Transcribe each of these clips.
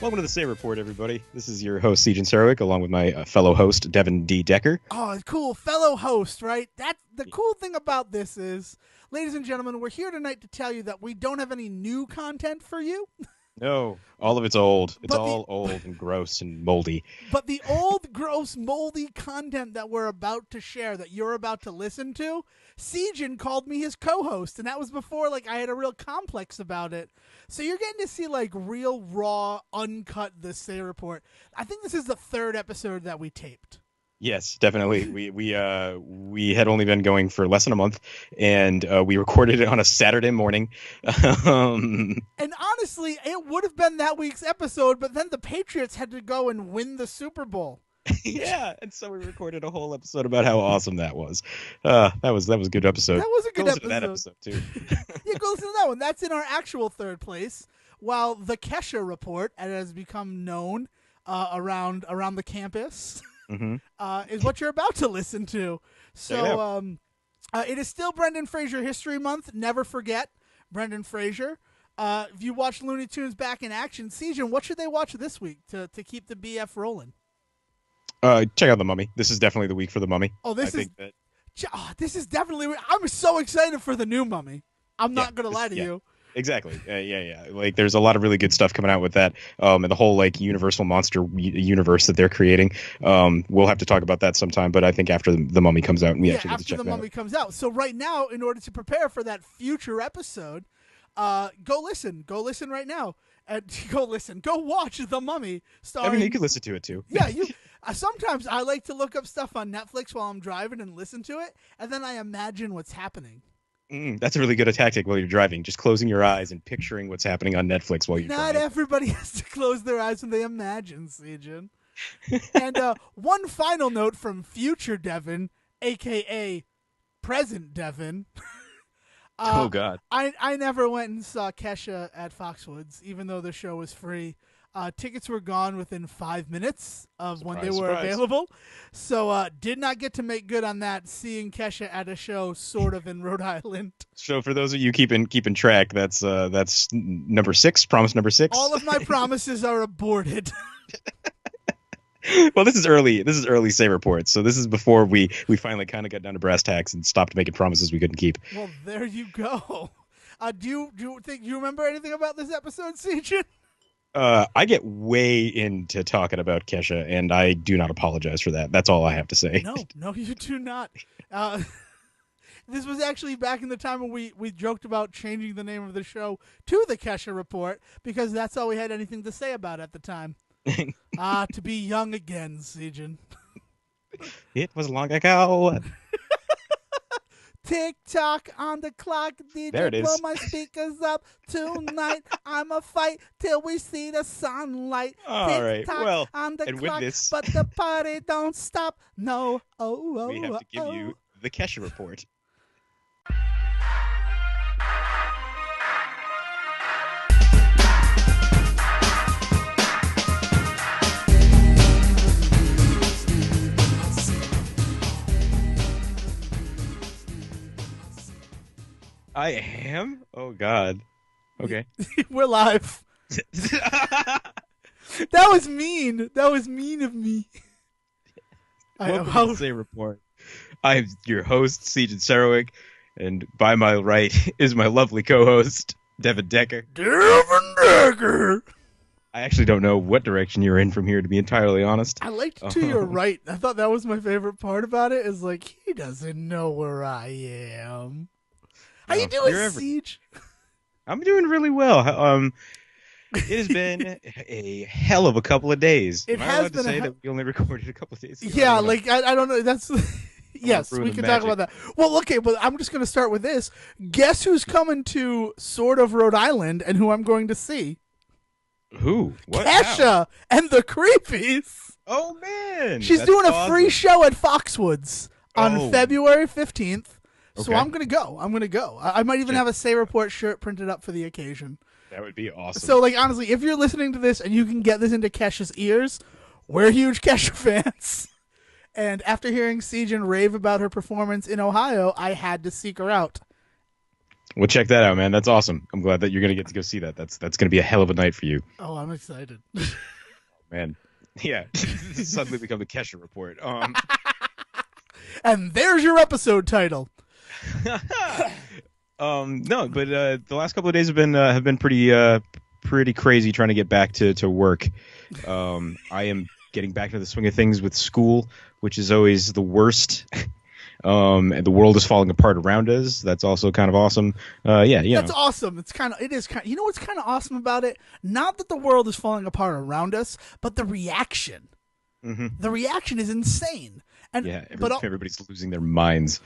Welcome to the Say Report, everybody. This is your host, Sejohn, along with my fellow host, Devon D. Decker. Oh, cool. Fellow host, right? The cool thing about this is, ladies and gentlemen, we're here tonight to tell you that we don't have any new content for you. No, all of it's old. It's all old and gross and moldy. But the old, gross, moldy content that we're about to share, that you're about to listen to, Sejohn called me his co-host, and that was before I had a real complex about it. So you're getting to see real, raw, uncut The Say Report. I think this is the third episode that we taped. Yes, definitely. We had only been going for less than a month, and we recorded it on a Saturday morning. And honestly, it would have been that week's episode, but then the Patriots had to go and win the Super Bowl. Yeah, and so we recorded a whole episode about how awesome that was. That was a good episode. That was a good episode. To that episode too. Yeah, go listen to that one. That's in our actual third place. While the Kesha Report, as it has become known around the campus. Is what you're about to listen to. So it is still Brendan Fraser History Month. Never forget Brendan Fraser. If you watch Looney Tunes back in action, Sejohn, what should they watch this week to keep the BF rolling? Check out The Mummy. This is definitely the week for The Mummy. Oh, this is definitely. I'm so excited for the new Mummy. I'm not going to lie to you. Exactly. Yeah. There's a lot of really good stuff coming out with that, and the whole Universal monster universe that they're creating. We'll have to talk about that sometime, but I think after the Mummy comes out, we actually get to check after the Mummy comes out. So right now, in order to prepare for that future episode, go listen right now, and go watch The Mummy. Starring, you can listen to it too. Yeah, you. Sometimes I like to look up stuff on Netflix while I'm driving and listen to it, and then I imagine what's happening. That's a really good tactic while you're driving. Just closing your eyes and picturing what's happening on Netflix while you're driving. Not everybody has to close their eyes when they imagine, Sejohn. And one final note from future Devon, a.k.a. present Devon. Oh, God. I never went and saw Kesha at Foxwoods, even though the show was free. Tickets were gone within 5 minutes of when they were available. So did not get to make good on that, seeing Kesha at a show sort of in Rhode Island. So for those of you keeping track, that's number 6, promise number 6. All of my promises are aborted. Well, this is early Say Reports, so this is before we finally kind of got down to brass tacks and stopped making promises we couldn't keep. Well, there you go. Do you remember anything about this episode, Sejohn? I get way into talking about Kesha, and I do not apologize for that. That's all I have to say. No, you do not. This was actually back in the time when we joked about changing the name of the show to The Kesha Report, because that's all we had anything to say about at the time. To be young again, Sejohn. It was long ago. Tick-tock on the clock, DJ, blow my speakers up tonight. I'ma fight till we see the sunlight. All right, well, on the and clock, with this, but the party don't stop. No, we have to give you the Kesha Report. I am? Oh, God. Okay. We're live. That was mean. That was mean of me. Welcome to the Say Report. I'm your host, Sejohn Sarowick, and by my right is my lovely co-host, Devon Decker. Devon Decker! I actually don't know what direction you're in from here, to be entirely honest. I liked to your right. I thought that was my favorite part about it, is he doesn't know where I am. How you doing, Siege? I'm doing really well. It has been a hell of a couple of days. It has been that we only recorded a couple of days ago? Yeah, I don't know. That's yes, we can talk about that. Well, okay, but I'm just going to start with this. Guess who's coming to sort of Rhode Island and who I'm going to see? Who? What? Kesha and the Creepies. Oh, man. She's doing a free show at Foxwoods on February 15th. So okay. I'm going to go. I might even have a Say Report shirt printed up for the occasion. That would be awesome. So, like, honestly, if you're listening to this and you can get this into Kesha's ears, we're huge Kesha fans. And after hearing Sejohn rave about her performance in Ohio, I had to seek her out. Well, check that out, man. That's awesome. I'm glad that you're gonna get to go see that. That's gonna be a hell of a night for you. Oh, I'm excited. Man, yeah. Suddenly become the Kesha report. And there's your episode title. No, but the last couple of days have been pretty crazy trying to get back to work. I am getting back to the swing of things with school, which is always the worst. And the world is falling apart around us. That's also kind of awesome. Yeah, that's awesome. It is kind of, you know what's kind of awesome about it? Not that the world is falling apart around us, but the reaction. Mm-hmm. The reaction is insane. And yeah, everybody's losing their minds.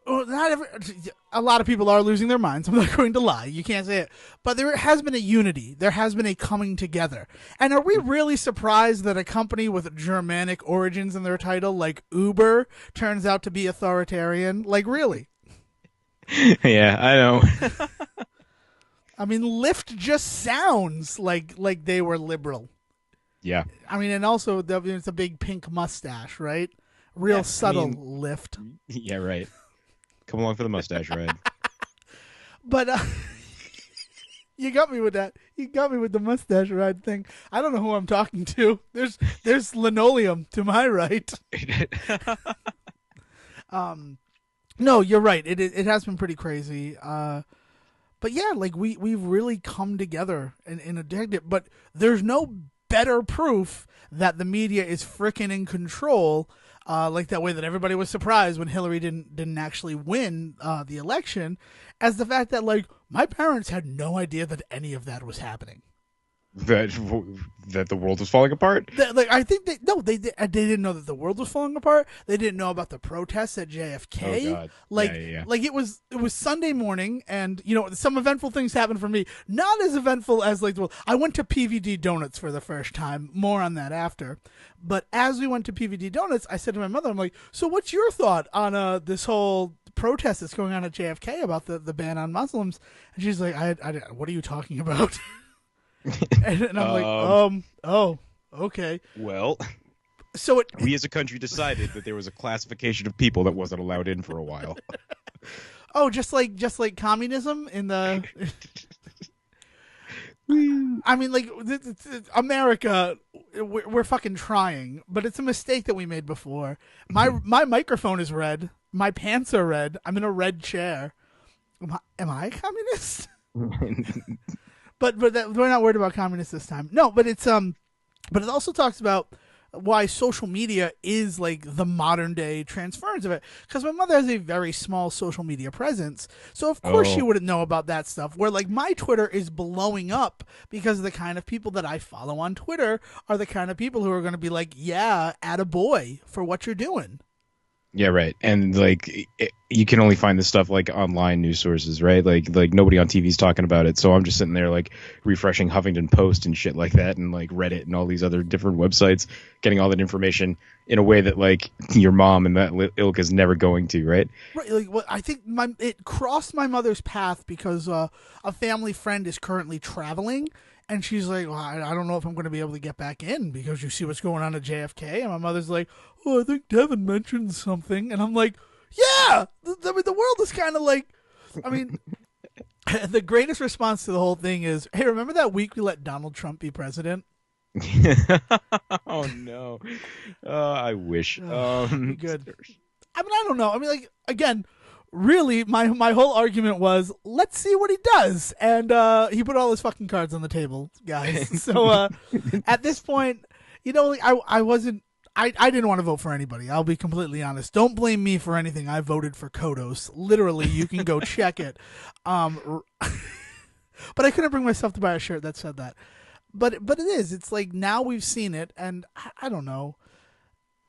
A lot of people are losing their minds. I'm not going to lie. You can't say it. But there has been a unity. There has been a coming together. And are we really surprised that a company with Germanic origins in their title, like Uber, turns out to be authoritarian? Like, really? Yeah, I know. I mean, Lyft just sounds like they were liberal. Yeah. I mean, and also it's a big pink mustache, right? Real subtle Lyft. Yeah, right. Come along for the mustache ride. But you got me with that. You got me with the mustache ride thing. I don't know who I'm talking to. There's linoleum to my right. No, you're right. It has been pretty crazy. But yeah, like we've really come together in a decade. But there's no better proof that the media is frickin' in control. Like that way that everybody was surprised when Hillary didn't actually win the election, as the fact that like my parents had no idea that any of that was happening. That the world was falling apart. Like I think they didn't know that the world was falling apart. They didn't know about the protests at JFK. Oh God. Like yeah. like it was Sunday morning, and you know some eventful things happened for me. Not as eventful as like I went to PVD Donuts for the first time. More on that after. But as we went to PVD Donuts, I said to my mother, I'm like, so what's your thought on this whole protest that's going on at JFK about the ban on Muslims? And she's like, I what are you talking about? And I'm like, oh, okay. Well, so we as a country decided that there was a classification of people that wasn't allowed in for a while. Oh, just like communism in the. I mean, like America, we're fucking trying, but it's a mistake that we made before. My microphone is red. My pants are red. I'm in a red chair. Am I a communist? But we're not worried about communists this time. No, but it's but it also talks about why social media is like the modern day transference of it. Because my mother has a very small social media presence, so of course she wouldn't know about that stuff. Where like my Twitter is blowing up because the kind of people that I follow on Twitter are the kind of people who are going to be like, yeah, attaboy for what you're doing. Yeah, right. And like you can only find this stuff like online news sources, right? Like nobody on TV's talking about it. So I'm just sitting there like refreshing Huffington Post and shit like that, and like Reddit and all these other different websites, getting all that information in a way that like your mom and that ilk is never going to, right? Right. Like, well, I think it crossed my mother's path because a family friend is currently traveling. And she's like, well, I don't know if I'm going to be able to get back in because you see what's going on at JFK. And my mother's like, oh, I think Devon mentioned something. And I'm like, yeah. I mean, the world is kind of like, I mean, the greatest response to the whole thing is, hey, remember that week we let Donald Trump be president? Oh, no. I wish. Good. I mean, I don't know. I mean, like, again, really, my whole argument was, let's see what he does. And he put all his fucking cards on the table, guys. So at this point, you know, like, I didn't want to vote for anybody. I'll be completely honest. Don't blame me for anything. I voted for Kodos. Literally, you can go check it. But I couldn't bring myself to buy a shirt that said that. But it is. It's like now we've seen it, and I don't know.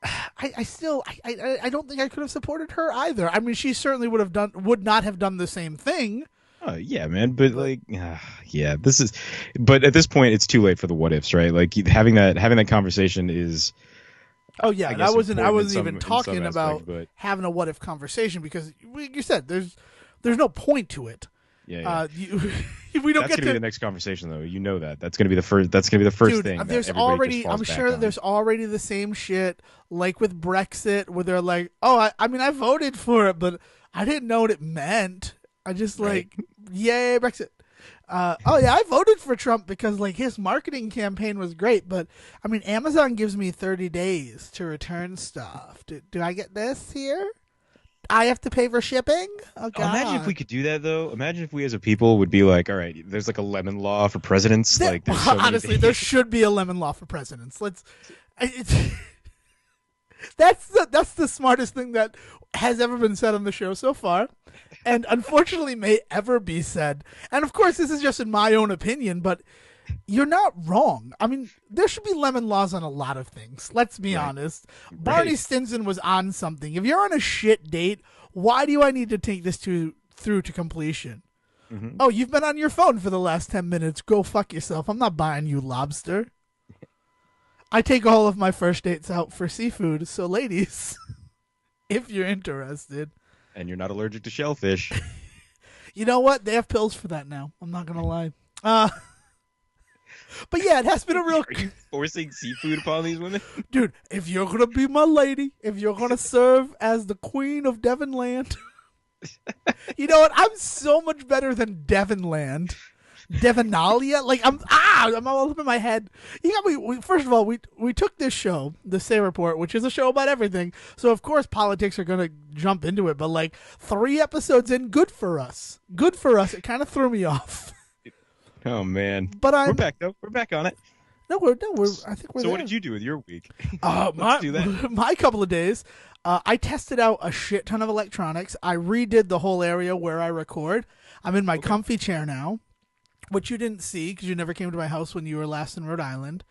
I still don't think I could have supported her either. I mean, she certainly would not have done the same thing. Oh yeah, man. But like, yeah, this is. But at this point, it's too late for the what ifs, right? Like having that conversation is. Oh yeah, I wasn't even talking about but... having a what if conversation because, like you said, there's no point to it. Yeah. We don't That's get gonna be the next conversation, though. You know that. That's gonna be the first. That's gonna be the first Dude, thing. That there's everybody already. just falls I'm back sure that on. there's already the same shit, like with Brexit, where they're like, "Oh, I mean, I voted for it, but I didn't know what it meant. I just Right. yay Brexit." Oh yeah, I voted for Trump because like his marketing campaign was great, but I mean, Amazon gives me 30 days to return stuff. Do I get this here? I have to pay for shipping? Oh Oh, imagine if we God. could do that, though. Imagine if we, as a people, would be like, all right, there's like a lemon law for presidents. Like, there's so many Honestly, there days. should be a lemon law for presidents. It's, that's the smartest thing that has ever been said on the show so far, and unfortunately may ever be said. And of course, this is just in my own opinion, but you're not wrong. I mean, there should be lemon laws on a lot of things. Let's be Right. honest. Barney Stinson was on something. If you're on a shit date, why do I need to take this through to completion? Mm-hmm. Oh, you've been on your phone for the last 10 minutes. Go fuck yourself. I'm not buying you lobster. I take all of my first dates out for seafood. So, ladies, if you're interested. And you're not allergic to shellfish. You know what? They have pills for that now. I'm not going to lie. But yeah, it has been a real... Are you forcing seafood upon these women? Dude, if you're going to be my lady, if you're going to serve as the queen of Devon land... You know what? I'm so much better than Devonland. Devonalia? Like, I'm all up in my head. You got me. First of all, we took this show, the Say Report, which is a show about everything. So, of course, politics are going to jump into it. But, like, 3 episodes in, good for us. Good for us. It kind of threw me off. Oh, man. But we're back, though. We're back on it. I think we're So there. what did you do with your week? Let's do that. My couple of days, I tested out a shit ton of electronics. I redid the whole area where I record. I'm in my comfy chair now, which you didn't see because you never came to my house when you were last in Rhode Island.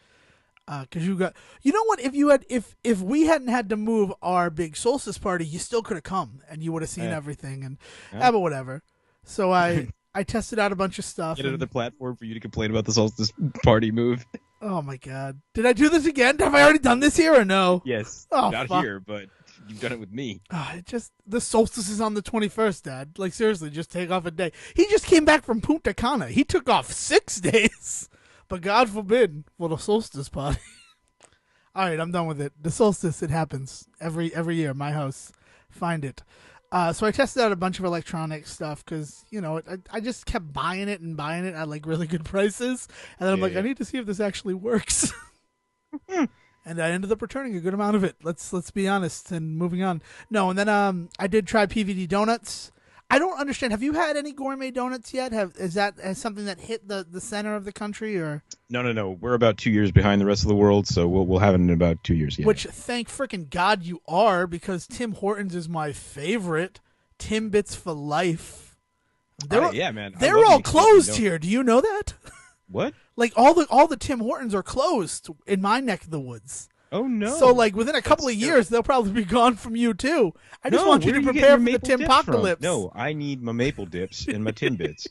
Because you know what? If we hadn't had to move our big solstice party, you still could have come and you would have seen everything. And but whatever. So I tested out a bunch of stuff. Get another platform for you to complain about the solstice party move. Oh my God! Did I do this again? Have I already done this here or no? Yes. Oh, not fuck. here, but you've done it with me. The solstice is on the 21st, Dad. Like, seriously, just take off a day. He just came back from Punta Cana. He took off 6 days. But God forbid for the solstice party. All right, I'm done with it. The solstice, it happens every year. My house, find it. So I tested out a bunch of electronic stuff because, you know, I just kept buying it at like really good prices. And then I'm like, I need to see if this actually works. And I ended up returning a good amount of it. Let's be honest and moving on. No, and then I did try PVD donuts. I don't understand. Have you had any gourmet donuts yet? Has something that hit the center of the country or? No. We're about 2 years behind the rest of the world, so we'll have it in about 2 years. Yeah. Which, thank frickin' God you are, because Tim Hortons is my favorite. Timbits for life. Yeah, man. They're all closed here. Do you know that? What? Like all the Tim Hortons are closed in my neck of the woods. Oh no! So like within a couple of years, they'll probably be gone from you too. I just want you to prepare for the Timpocalypse. No, I need my maple dips and my Timbits.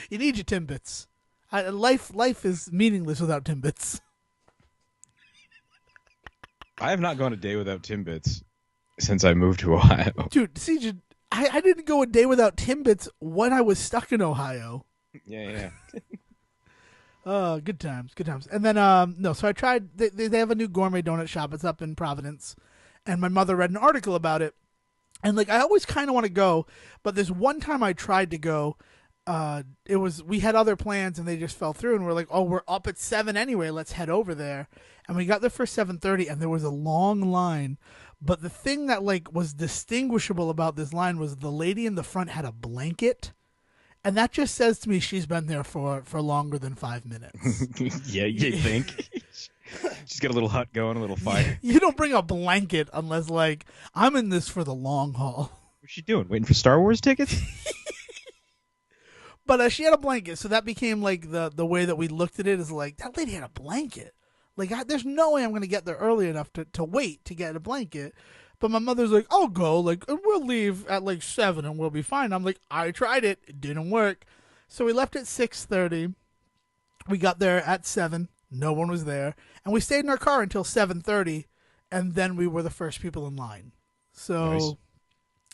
You need your Timbits. Life is meaningless without Timbits. I have not gone a day without Timbits since I moved to Ohio. Dude, see, I didn't go a day without Timbits when I was stuck in Ohio. Yeah. Good times. And then, so I tried, they have a new gourmet donut shop. It's up in Providence. And my mother read an article about it. And, like, I always kind of want to go. But this one time I tried to go, we had other plans and they just fell through. And we're like, oh, we're up at 7 anyway. Let's head over there. And we got there for 7:30 and there was a long line. But the thing that, like, was distinguishable about this line was the lady in the front had a blanket. And that just says to me she's been there for longer than 5 minutes. Yeah, you think? She's got a little hut going, a little fire. You don't bring a blanket unless, like, I'm in this for the long haul. What's she doing? Waiting for Star Wars tickets? But she had a blanket, so that became, like, the way that we looked at it is, like, that lady had a blanket. Like, there's no way I'm going to get there early enough to wait to get a blanket. But my mother's like, I'll go. Like, we'll leave at like 7 and we'll be fine. I'm like, I tried it. It didn't work. So we left at 6:30. We got there at 7. No one was there. And we stayed in our car until 7:30. And then we were the first people in line. So, nice.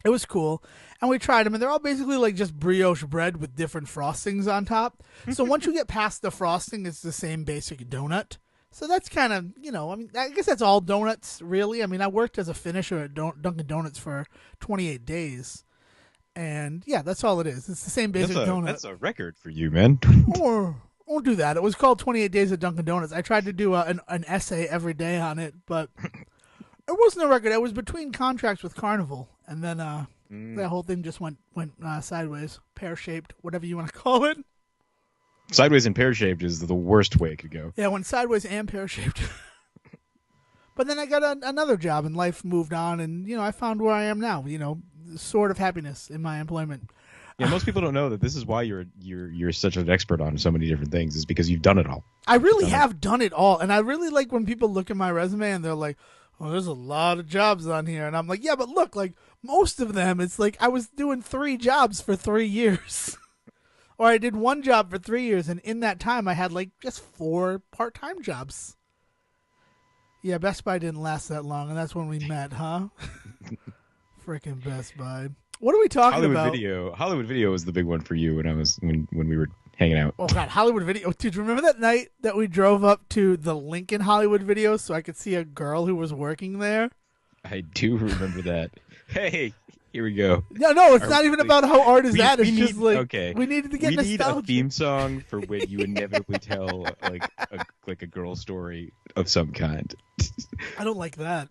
It was cool, and we tried them, and they're all basically like just brioche bread with different frostings on top. So once you get past the frosting, it's the same basic donut. So that's kind of, I mean, I guess that's all donuts, really. I mean, I worked as a finisher at Dunkin' Donuts for 28 days, and yeah, that's all it is. It's the same basic donut. That's a record for you, man. Or won't do that. It was called 28 Days at Dunkin' Donuts. I tried to do an essay every day on it, but it wasn't a record. It was between contracts with Carnival, and then that whole thing just went sideways, pear shaped, whatever you want to call it. Sideways and pear shaped is the worst way it could go. Yeah, went sideways and pear shaped. But then I got another job, and life moved on, and I found where I am now. Sort of happiness in my employment. Yeah, most people don't know that this is why you're such an expert on so many different things, is because you've done it all. I really have done it all, and I really like when people look at my resume and they're like, "Oh, there's a lot of jobs on here," and I'm like, "Yeah, but look, like most of them, it's like I was doing 3 jobs for 3 years." Or I did 1 job for 3 years, and in that time, I had like just 4 part-time jobs. Yeah, Best Buy didn't last that long, and that's when we met, huh? Freaking Best Buy. What are we talking about? Hollywood Video was the big one for you when we were hanging out. Oh God, Hollywood Video. Dude, remember that night that we drove up to the Lincoln Hollywood Video so I could see a girl who was working there? I do remember that. Hey, here we go. No, it's not even about how art is that. It's just like okay. We needed to get nostalgia. We need a theme song for when you inevitably tell like a girl story of some kind. I don't like that.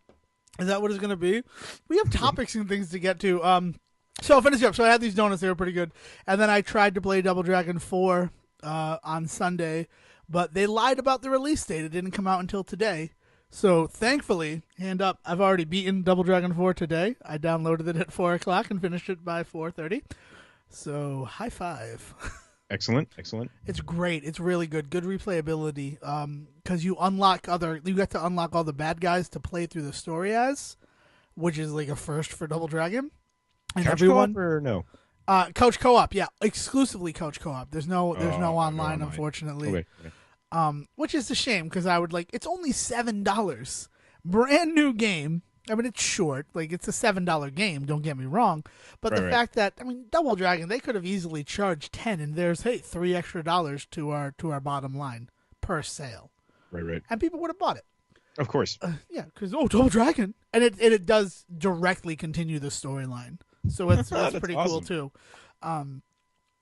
Is that what it's gonna be? We have topics and things to get to. So I'll finish up. So I had these donuts; they were pretty good. And then I tried to play Double Dragon 4 on Sunday, but they lied about the release date. It didn't come out until today. So thankfully, hand up, I've already beaten Double Dragon 4 today. I downloaded it at 4 o'clock and finished it by 4:30. So high five. Excellent. It's great. It's really good. Good replayability. Because you get to unlock all the bad guys to play through the story as, which is like a first for Double Dragon. And Couch co-op or no? Couch co-op, yeah, exclusively couch co-op. There's no online, unfortunately. Okay. Which is a shame because I would like. It's only $7, brand new game. I mean, it's short. Like, it's a $7 game. Don't get me wrong, but the fact that Double Dragon, they could have easily charged 10, and there's $3 extra to our bottom line per sale. Right. And people would have bought it. Of course. Yeah, because Double Dragon, and it does directly continue the storyline, so it's pretty awesome. Cool too.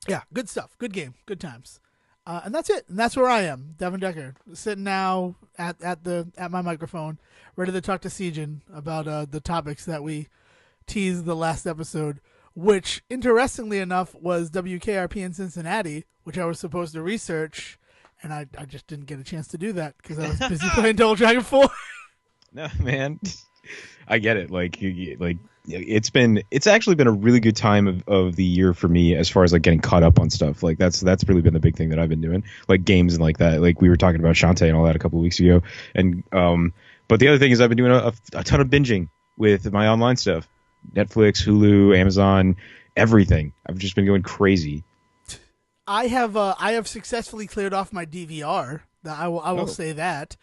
Yeah, good stuff. Good game. Good times. And that's it. And that's where I am, Devon Decker, sitting now at my microphone, ready to talk to Sejohn about the topics that we teased the last episode, which, interestingly enough, was WKRP in Cincinnati, which I was supposed to research, and I just didn't get a chance to do that because I was busy playing Double Dragon 4. No, man, I get it. Like it's actually been a really good time of the year for me as far as like getting caught up on stuff. Like that's really been the big thing that I've been doing, like games and like that. Like we were talking about Shantae and all that a couple of weeks ago, and but the other thing is I've been doing a ton of binging with my online stuff, Netflix, Hulu, Amazon, everything. I've just been going crazy. I have successfully cleared off my DVR. I will say that.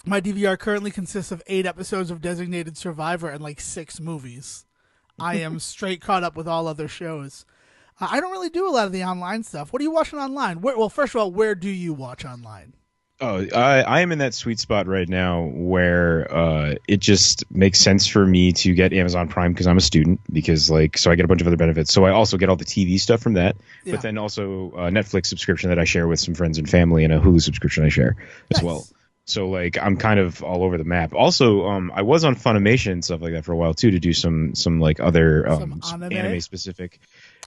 My DVR currently consists of 8 episodes of Designated Survivor and like 6 movies. I am straight caught up with all other shows. I don't really do a lot of the online stuff. What are you watching online? Well, first of all, where do you watch online? Oh, I am in that sweet spot right now where it just makes sense for me to get Amazon Prime because I'm a student, because so I get a bunch of other benefits. So I also get all the TV stuff from that, but then also a Netflix subscription that I share with some friends and family, and a Hulu subscription I share as well. So I'm kind of all over the map. Also, I was on Funimation and stuff like that for a while too, to do some like other anime specific.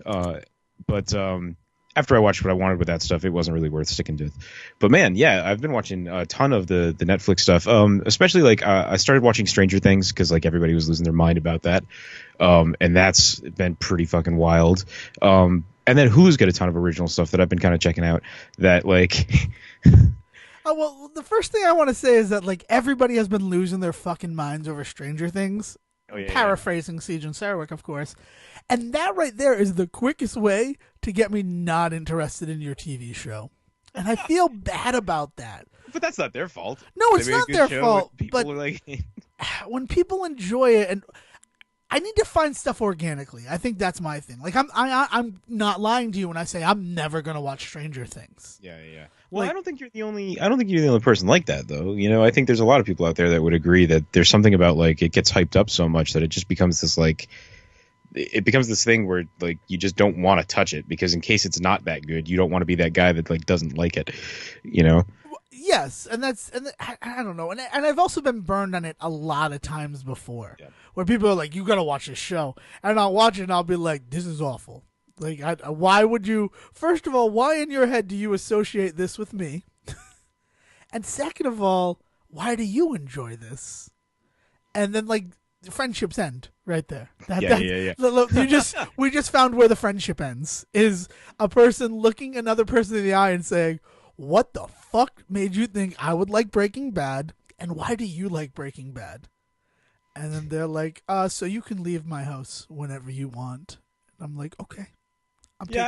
But after I watched what I wanted with that stuff, it wasn't really worth sticking to. But man, yeah, I've been watching a ton of the Netflix stuff. Especially I started watching Stranger Things because like everybody was losing their mind about that, and that's been pretty fucking wild. And then Hulu's got a ton of original stuff that I've been kind of checking out. That like. Oh, well, the first thing I want to say is that, like, everybody has been losing their fucking minds over Stranger Things. Oh, yeah, paraphrasing Sejohn Sarawak, of course. And that right there is the quickest way to get me not interested in your TV show. And I feel bad about that. But that's not their fault. No, it's not their fault. But when people enjoy it, and I need to find stuff organically. I think that's my thing. Like I'm not lying to you when I say I'm never gonna watch Stranger Things. Yeah. Well, Like, I don't think you're the only person like that, though. You know, I think there's a lot of people out there that would agree that there's something about like it gets hyped up so much that it just becomes this like it becomes this thing where like you just don't want to touch it because in case it's not that good, you don't want to be that guy that like doesn't like it. You know. yes, and I don't know, and I've also been burned on it a lot of times before, where people are like, "You gotta watch this show," and I'll watch it and I'll be like, "This is awful." Like, why would you? First of all, why in your head do you associate this with me? And second of all, why do you enjoy this? And then like friendships end right there. Yeah. Look, we just found where the friendship ends is a person looking another person in the eye and saying, "What the fuck made you think I would like Breaking Bad? And why do you like Breaking Bad?" And then they're like, so you can leave my house whenever you want. And I'm like, okay. I'm taking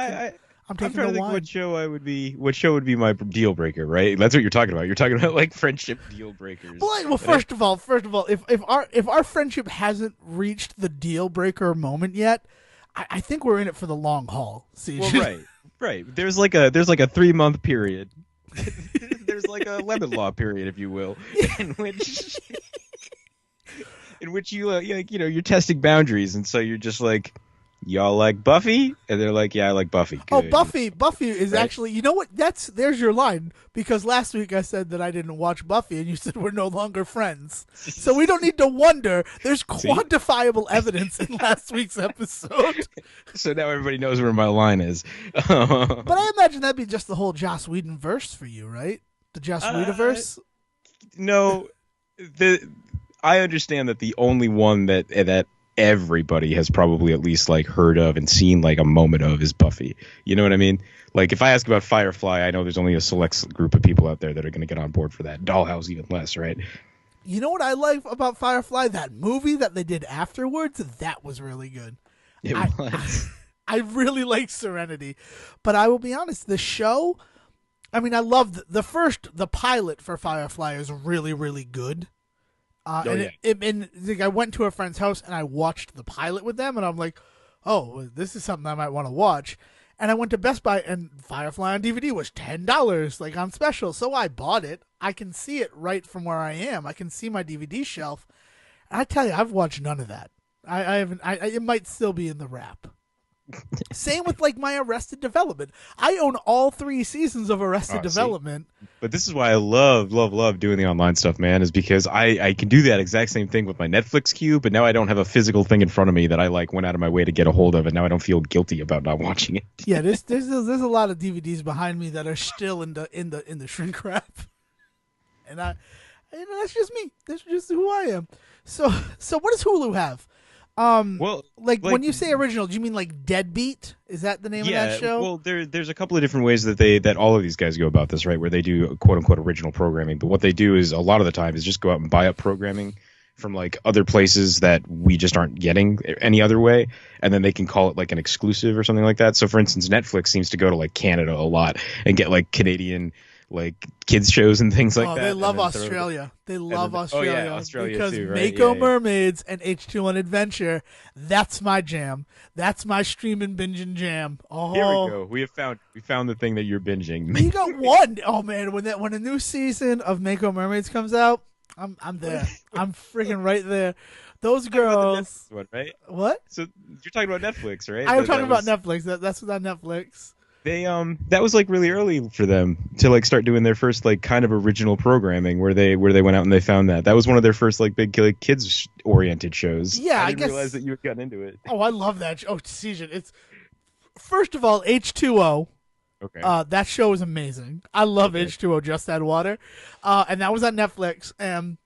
trying to the think wine. what show would be my deal breaker, right? That's what you're talking about. You're talking about like friendship deal breakers. Well, first of all, if our friendship hasn't reached the deal breaker moment yet, I think we're in it for the long haul. See, well, right. There's like a 3-month period. There's like a lemon law period, if you will, in which you like you're testing boundaries, and so you're just like, y'all like Buffy? And they're like, yeah, I like Buffy. Good. Oh, Buffy is right? Actually, you know what? There's your line, because last week I said that I didn't watch Buffy, and you said we're no longer friends. So we don't need to wonder. There's quantifiable evidence in last week's episode. So now everybody knows where my line is. But I imagine that'd be just the whole Joss Whedon verse for you, right? The Joss Whedon verse? No, I understand that the only one that everybody has probably at least like heard of and seen like a moment of is Buffy. You know what I mean? Like if I ask about Firefly, I know there's only a select group of people out there that are going to get on board for that. Dollhouse even less, right? You know what I like about Firefly? That movie that they did afterwards, that was really good. It was. I really like Serenity. But I will be honest, the show, I mean, I loved the pilot for Firefly is really, really good. I went to a friend's house and I watched the pilot with them, and I'm like, oh, this is something I might want to watch. And I went to Best Buy, and Firefly on DVD was $10, like on special. So I bought it. I can see it right from where I am. I can see my DVD shelf. And I tell you, I've watched none of that. I haven't. It might still be in the wrap. Same with like my Arrested Development. I own all 3 seasons of Arrested Development. But this is why I love doing the online stuff, man, is because I can do that exact same thing with my Netflix queue, but now I don't have a physical thing in front of me that I like went out of my way to get a hold of, and now I don't feel guilty about not watching it. Yeah, there's a lot of DVDs behind me that are still in the shrink wrap, and that's just me. That's just who I am. So what does Hulu have? Well, like when you say original, do you mean like Deadbeat? Is that the name of that show? Well, there's a couple of different ways that all of these guys go about this, right? Where they do quote unquote original programming, but what they do is a lot of the time is just go out and buy up programming from like other places that we just aren't getting any other way, and then they can call it like an exclusive or something like that. So, for instance, Netflix seems to go to like Canada a lot and get like Canadian like kids shows and things like that. They love Australia. They love Australia. Oh yeah, Australia because too, right? Mako Mermaids and H2O Adventure, that's my jam. That's my streaming binging jam. Oh, here we go. We found the thing that you're binging. You got one. Oh man, when a new season of Mako Mermaids comes out, I'm there. I'm freaking right there. Those girls. One, right? What? So you're talking about Netflix, right? I'm talking about Netflix. That's on Netflix. They that was like really early for them to like start doing their first like kind of original programming where they went out and they found that was one of their first like big like kids oriented shows. Yeah, I didn't realize that you had gotten into it. Oh, I love that. Oh, Sejohn, it's first of all H2O. Okay. That show is amazing. I love H2O, Just Add Water, and that was on Netflix. And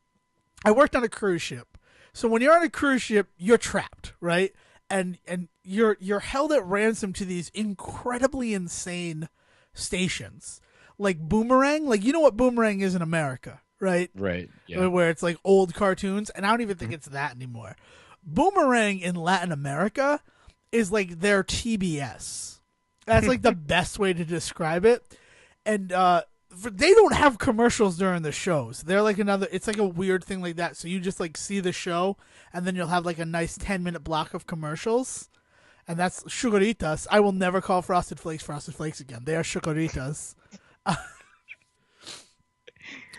I worked on a cruise ship, so when you're on a cruise ship, you're trapped, right? And you're held at ransom to these incredibly insane stations, like Boomerang. Like, you know what Boomerang is in America, right? Right. Yeah. Where it's like old cartoons, and I don't even think it's that anymore. Boomerang in Latin America is like their TBS. That's like the best way to describe it. And they don't have commercials during the shows. They're like another. It's like a weird thing like that. So you just like see the show, and then you'll have like a nice 10-minute block of commercials, and that's Sugaritas. I will never call Frosted Flakes again. They are Sugaritas.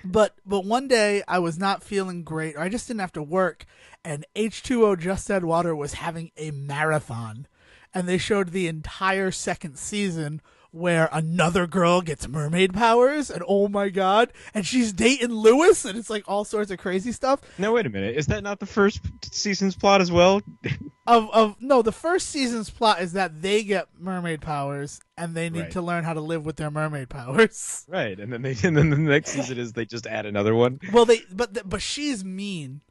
But one day I was not feeling great, or I just didn't have to work, and H2O Just Add Water was having a marathon, and they showed the entire second season where another girl gets mermaid powers, and oh my god, and she's dating Lewis, and it's like all sorts of crazy stuff. No, wait a minute. Is that not the first season's plot as well? No, the first season's plot is that they get mermaid powers and they need to learn how to live with their mermaid powers. Right, and then the next season is they just add another one. Well, but she's mean.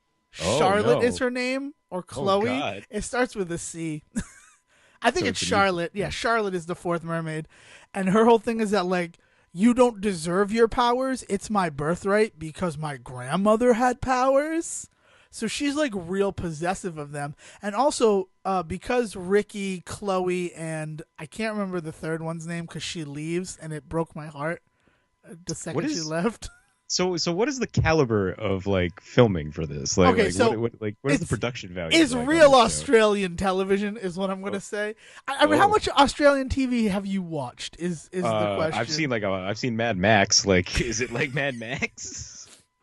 Oh, Charlotte no. is her name, or Chloe. Oh, God. It starts with a C. I think it's Charlotte. Yeah, Charlotte is the fourth mermaid, and her whole thing is that like you don't deserve your powers. It's my birthright because my grandmother had powers. So she's like real possessive of them, and also because Ricky, Chloe, and I can't remember the third one's name because she leaves, and it broke my heart the second she left. So what is the caliber of like filming for this? Like, okay, so what is the production value? It's like real Australian television, is what I'm going to say. I mean, how much Australian TV have you watched? Is the question? I've seen Mad Max. Like, is it like Mad Max?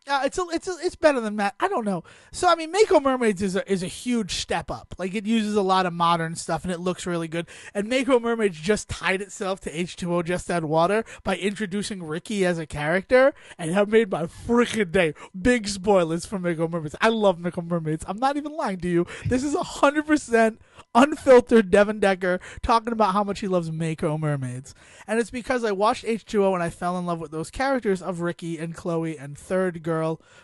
It's better than that. I don't know. So I mean, Mako Mermaids is a huge step up. Like it uses a lot of modern stuff and it looks really good. And Mako Mermaids just tied itself to H2O Just Add Water by introducing Ricky as a character, and that made my freaking day. Big spoilers for Mako Mermaids. I love Mako Mermaids. I'm not even lying to you. This is 100% unfiltered Devon Decker talking about how much he loves Mako Mermaids. And it's because I watched H2O and I fell in love with those characters of Ricky and Chloe and third girl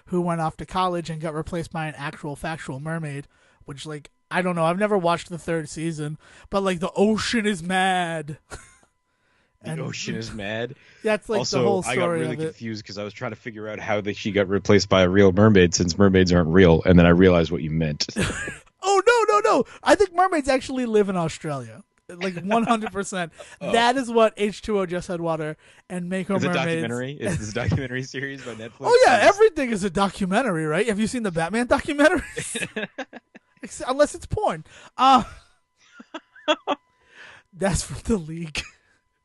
who went off to college and got replaced by an actual factual mermaid, which like I don't know, I've never watched the third season, but like the ocean is mad. The ocean is mad. That's like also, the whole story. I got really confused because I was trying to figure out how she got replaced by a real mermaid, since mermaids aren't real, and then I realized what you meant. Oh no! I think mermaids actually live in Australia. Like 100%. Oh. That is what H2O Just Add Water and Mako Mermaids. Documentary? Is this a documentary series by Netflix? Oh yeah, everything is a documentary, right? Have you seen the Batman documentary? Unless it's porn. That's from The League.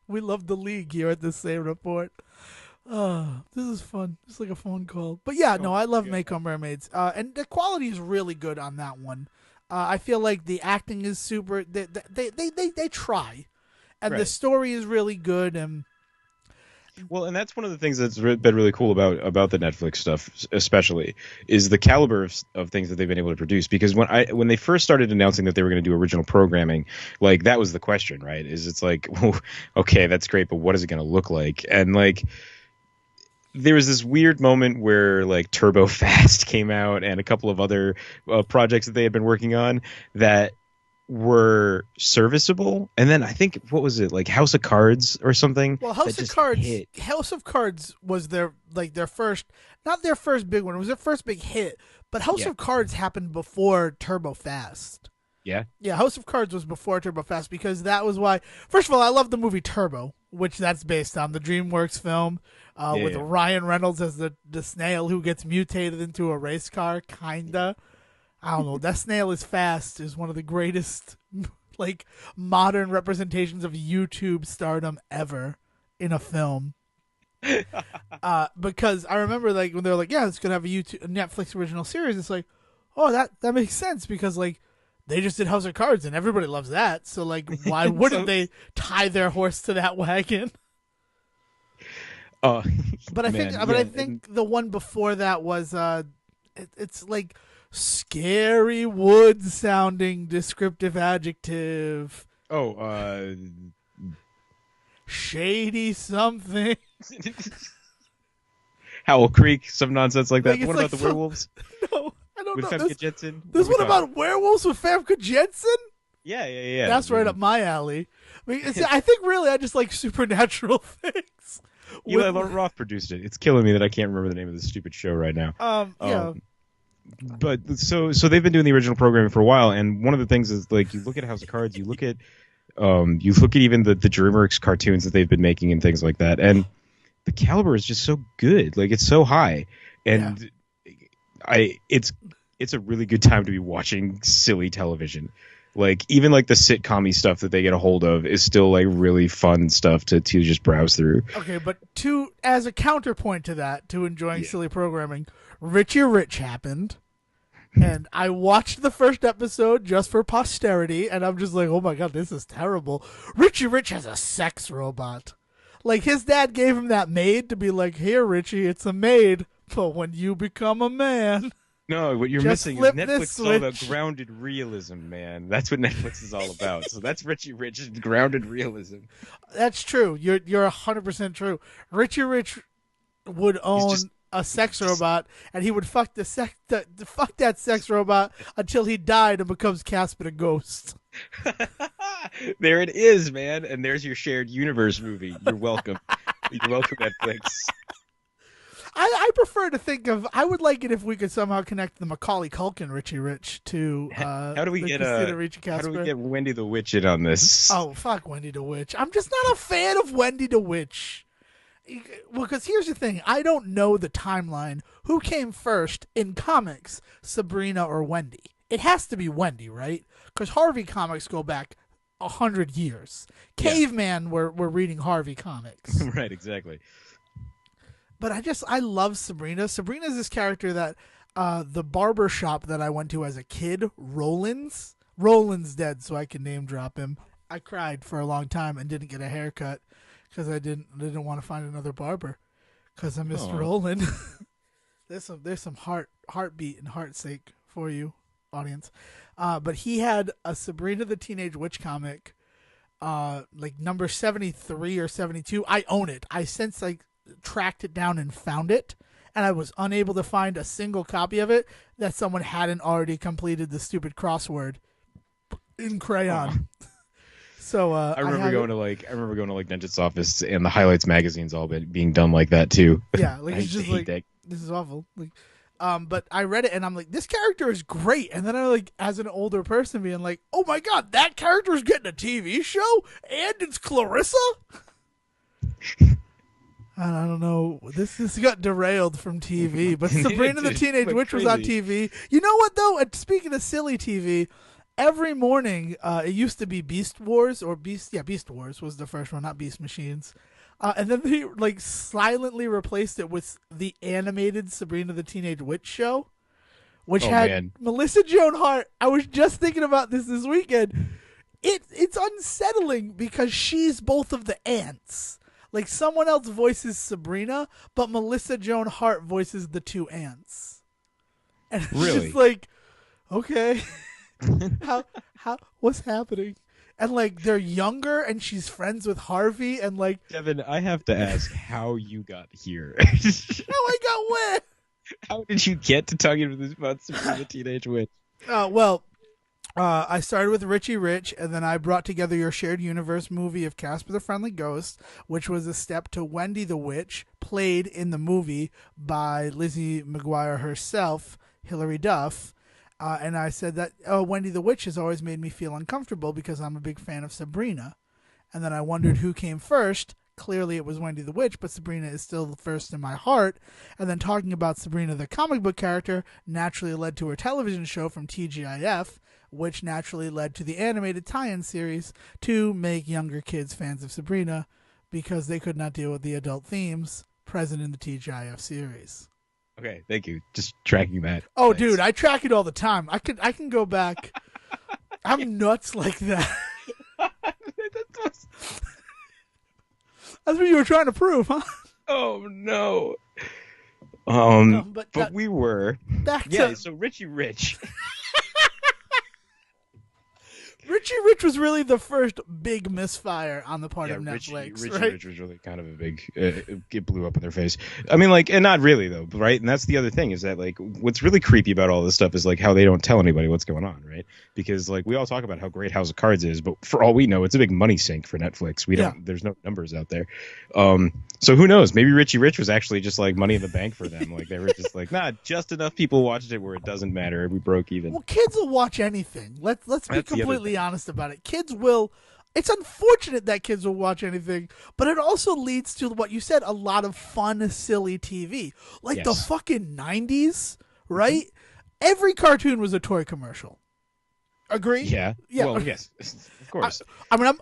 We love The League here at the Same Report. This is fun. It's like a phone call. But yeah, no, I love Mako Mermaids. And the quality is really good on that one. I feel like the acting is super. They try, and the story is really good. And that's one of the things that's been really cool about the Netflix stuff, especially, is the caliber of things that they've been able to produce. Because when they first started announcing that they were going to do original programming, like that was the question, right? It's like, well, okay, that's great, but what is it going to look like? And like, there was this weird moment where like Turbo Fast came out and a couple of other projects that they had been working on that were serviceable, and then I think what was it, like House of Cards or something? Well, House of Cards was their first, not their first big one. It was their first big hit, but House of Cards happened before Turbo Fast. Yeah, House of Cards was before Turbo Fast because that was why. First of all, I love the movie Turbo, which that's based on the DreamWorks film with Ryan Reynolds as the snail who gets mutated into a race car. Kinda, I don't know. That snail is fast is one of the greatest like modern representations of YouTube stardom ever in a film. Because I remember like when they were like, yeah, it's gonna have a Netflix original series. It's like, oh, that makes sense because like. They just did House of Cards, and everybody loves that. So, like, why wouldn't they tie their horse to that wagon? But I think the one before that was it's like scary wood sounding descriptive adjective. Shady something. Howl Creek, some nonsense like that. What about the werewolves? No. I don't know. Famke Jensen? There's one about werewolves with Famke Jensen? Yeah. That's right up my alley. I mean, I think really I just like supernatural things. Eli Roth produced it. It's killing me that I can't remember the name of this stupid show right now. But so they've been doing the original programming for a while, and one of the things is like you look at House of Cards, you look at even the DreamWorks cartoons that they've been making and things like that, and the caliber is just so good. Like, it's so high, Yeah. and it's a really good time to be watching silly television. Like, even like the sitcom-y stuff that they get a hold of is still like really fun stuff to just browse through. Okay, but as a counterpoint to that, to enjoying Yeah. silly programming, Richie Rich happened, and I watched the first episode just for posterity, and I'm just like, oh my god, this is terrible. Richie Rich has a sex robot. Like, his dad gave him that maid to be like, here, Richie, it's a maid, but when you become a man, No, what you're just missing is flip Netflix this is all about switch. grounded realism, man. That's what Netflix is all about. So that's Richie Rich's grounded realism. That's true. You're 100% true. Richie Rich would He's own just a sex just robot, and he would fuck fuck that sex robot until he died and becomes Casper the Ghost. There it is, man. And there's your shared universe movie. You're welcome. You're welcome, Netflix. I prefer to think of. I would like it if we could somehow connect the Macaulay Culkin Richie Rich to How do we the get Christina Ricci how do Casper. we get Wendy the Witch in on this? Oh, fuck Wendy the Witch. I'm just not a fan of Wendy the Witch. Well, because here's the thing. I don't know the timeline. Who came first in comics, Sabrina or Wendy? It has to be Wendy, right? Because Harvey comics go back 100 years. Yeah. Caveman were reading Harvey comics. Right, exactly. But I love Sabrina. Sabrina's this character that the barber shop that I went to as a kid, Roland's dead, so I can name drop him. I cried for a long time and didn't get a haircut because I didn't want to find another barber because I missed Aw. Roland. there's some heartbeat and heartsake for you, audience. But he had a Sabrina the Teenage Witch comic, like number 73 or 72. I own it. I since tracked it down and found it, and I was unable to find a single copy of it that someone hadn't already completed the stupid crossword in crayon. So I remember going to like dentist's office and the highlights magazines all being done like that too. Yeah, like I it's just hate like that. this is awful. Like, but I read it and I'm like, this character is great. And then I like, as an older person, being like, oh my god, that character's getting a TV show and it's Clarissa. I don't know. This got derailed from TV, but Sabrina the Teenage Witch was on TV. You know what though? And speaking of silly TV, every morning it used to be Beast Wars Beast Wars was the first one, not Beast Machines. And then they like silently replaced it with the animated Sabrina the Teenage Witch show, which had Melissa Joan Hart. I was just thinking about this weekend. It's unsettling because she's both of the ants. Like, someone else voices Sabrina, but Melissa Joan Hart voices the two ants. And it's just like, okay, what's happening? And like, they're younger, and she's friends with Harvey, and like, Devon, I have to ask how you got here. how I got where? How did you get to talking about Sabrina the Teenage Witch? I started with Richie Rich, and then I brought together your shared universe movie of Casper the Friendly Ghost, which was a step to Wendy the Witch, played in the movie by Lizzie McGuire herself, Hilary Duff. And I said that Wendy the Witch has always made me feel uncomfortable because I'm a big fan of Sabrina. And then I wondered who came first. Clearly it was Wendy the Witch, but Sabrina is still the first in my heart. And then talking about Sabrina the comic book character naturally led to her television show from TGIF, which naturally led to the animated tie-in series to make younger kids fans of Sabrina because they could not deal with the adult themes present in the TGIF series. Okay, thank you. Just tracking that. Oh, Thanks. dude, I track it all the time. I can go back. I'm nuts like that. That's what you were trying to prove, huh? Oh no. But we were. So Richie Rich. Richie Rich was really the first big misfire on the part of Netflix. Richie right? Rich was really kind of a big. It blew up in their face. I mean, like, and not really though, right? And that's the other thing is that like what's really creepy about all this stuff is like how they don't tell anybody what's going on, right? Because like we all talk about how great House of Cards is, but for all we know, it's a big money sink for Netflix. We don't. There's no numbers out there. So who knows? Maybe Richie Rich was actually just like money in the bank for them. Like they were just like, nah, just enough people watched it where it doesn't matter. We broke even. Well, kids will watch anything. Let's be completely honest about it. Kids will, It's unfortunate that kids will watch anything, but it also leads to what you said, a lot of fun, silly TV. Like the fucking 90s, right? Every cartoon was a toy commercial. Agree? Yeah. Well, yes, of course. I mean,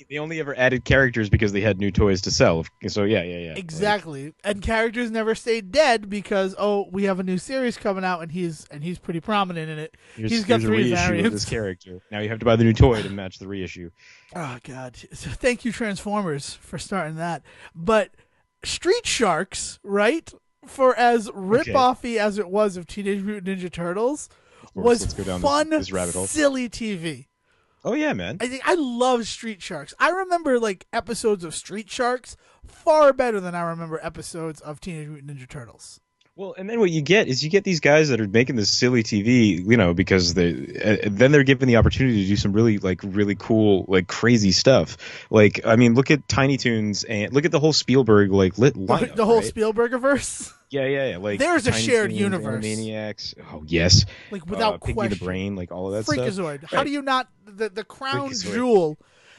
they only ever added characters because they had new toys to sell. So yeah. Exactly. Like, and characters never stayed dead because we have a new series coming out and he's pretty prominent in it. He's got 3 variants of this character. Now you have to buy the new toy to match the reissue. Oh god. So thank you Transformers for starting that. But Street Sharks, right? For as rip-offy as it was of Teenage Mutant Ninja Turtles, was fun, silly TV. Oh yeah, man! I love Street Sharks. I remember like episodes of Street Sharks far better than I remember episodes of Teenage Mutant Ninja Turtles. Well, and then what you get is these guys that are making this silly TV, you know, because then they're given the opportunity to do some really cool, like crazy stuff. Like, I mean, look at Tiny Toons and look at the whole Spielberg lineup, the whole Spielbergiverse. Yeah. Like there's a shared Toons, universe. Maniacs. Oh yes. Like without Pinky question. the Brain, like all of that Freakazoid. stuff. How do you not the crown jewel?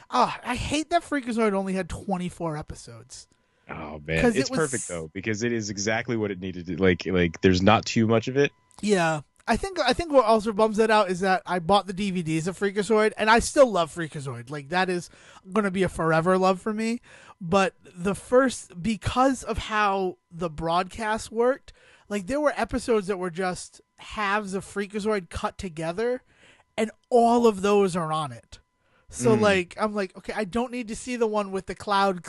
I hate that Freakazoid only had 24 episodes. Oh man, it's perfect though because it is exactly what it needed to. Like there's not too much of it. Yeah, I think what also bums that out is that I bought the DVDs of Freakazoid and I still love Freakazoid. Like that is going to be a forever love for me. But because of how the broadcast worked, like there were episodes that were just halves of Freakazoid cut together, and all of those are on it. So like I'm like, okay, I don't need to see the one with the clown.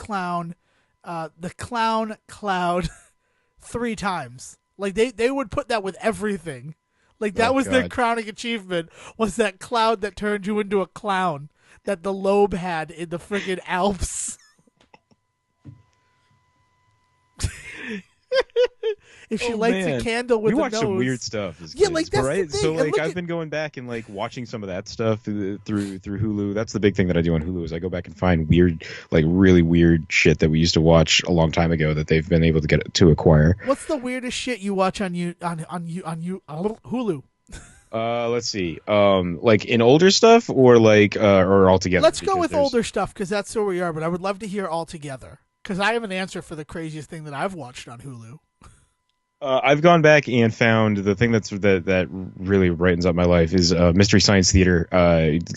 The cloud 3 times. Like they would put that with everything. Like that was their crowning achievement, was that cloud that turned you into a clown that the Loeb had in the friggin' Alps. If she lights a candle with a nose. We watch some weird stuff as kids, yeah, like that's right? the thing. So like I've been going back and like watching some of that stuff through Hulu. That's the big thing that I do on Hulu is I go back and find weird, like really weird shit that we used to watch a long time ago that they've been able to get to acquire. What's the weirdest shit you watch on Hulu? Let's see. Like in older stuff or or all together. Let's go with older stuff because that's where we are. But I would love to hear all together because I have an answer for the craziest thing that I've watched on Hulu. I've gone back and found the thing that really brightens up my life is Mystery Science Theater.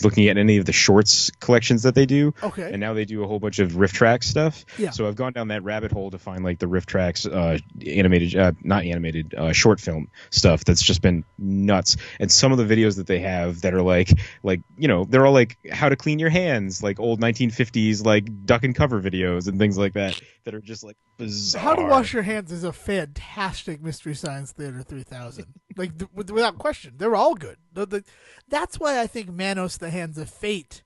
Looking at any of the shorts collections that they do, and now they do a whole bunch of riff track stuff. Yeah. So I've gone down that rabbit hole to find like the riff tracks, not animated, short film stuff that's just been nuts. And some of the videos that they have that are like you know they're all like how to clean your hands, like old 1950s like duck and cover videos and things like that are just like bizarre. How to wash your hands is a fantastic Mystery Science Theater 3000. Like without question, they're all good. That's why I think Manos: The Hands of Fate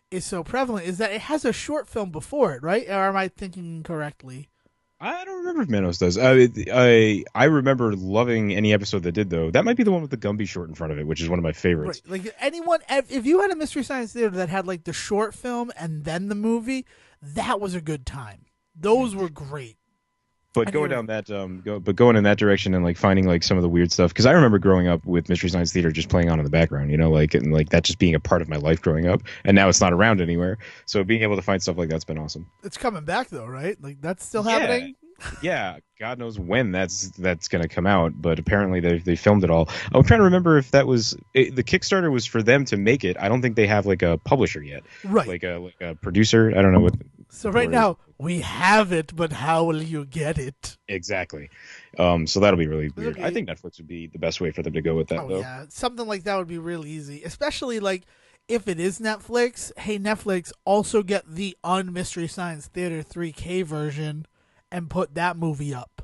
is so prevalent. Is that it has a short film before it, right? Or am I thinking correctly? I don't remember if Manos does. I remember loving any episode that did though. That might be the one with the Gumby short in front of it, which is one of my favorites. Right. Like if you had a Mystery Science Theater that had like the short film and then the movie, that was a good time. Those were great. But going in that direction and like finding like some of the weird stuff, because I remember growing up with Mystery Science Theater just playing on in the background, you know, like and like that just being a part of my life growing up, and now it's not around anywhere. So being able to find stuff like that's been awesome. It's coming back though, right? Like that's still happening. Yeah, God knows when that's going to come out, but apparently they filmed it all. I'm trying to remember if that was the Kickstarter was for them to make it. I don't think they have like a publisher yet, right? Like a producer. I don't know what. So right now we have it, but how will you get it? Exactly. So that'll be really weird. Okay. I think Netflix would be the best way for them to go with that. Though. Yeah, something like that would be real easy, especially like if it is Netflix. Hey, Netflix, also get the Mystery Science Theater 3K version. And put that movie up.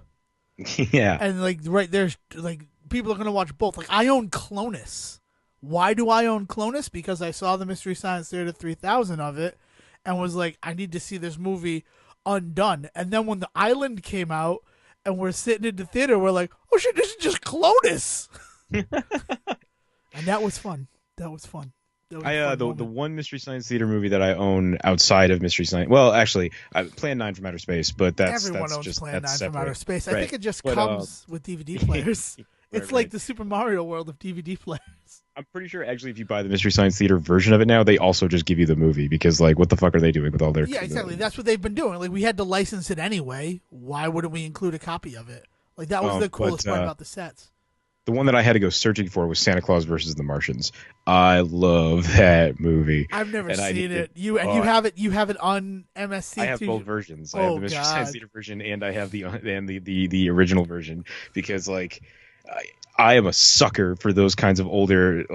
Yeah. And like right there's like people are gonna watch both. Like I own Clonus. Why do I own Clonus? Because I saw the Mystery Science Theater 3000 of it and was like, I need to see this movie undone. And then when The Island came out and we're sitting in the theater, we're like, oh shit, this is just Clonus. And that was fun. The one Mystery Science Theater movie that I own outside of Mystery Science, well, actually, Plan 9 from Outer Space, but everyone owns Plan 9 from Outer Space. I think it just comes with DVD players. It's like right. the Super Mario World of DVD players. I'm pretty sure actually if you buy the Mystery Science Theater version of it now, they also just give you the movie because like what the fuck are they doing with all their Yeah, exactly. That's what they've been doing. Like we had to license it anyway. Why wouldn't we include a copy of it? Like that was the but coolest part about the sets. the one that I had to go searching for was Santa Claus versus the Martians. I love that movie. I've never And I seen needed it. You have it. You have it on MSC. I have too. both versions. I have Oh the Mystery Science God. Theater version and I have the original version because like I am a sucker for those kinds of older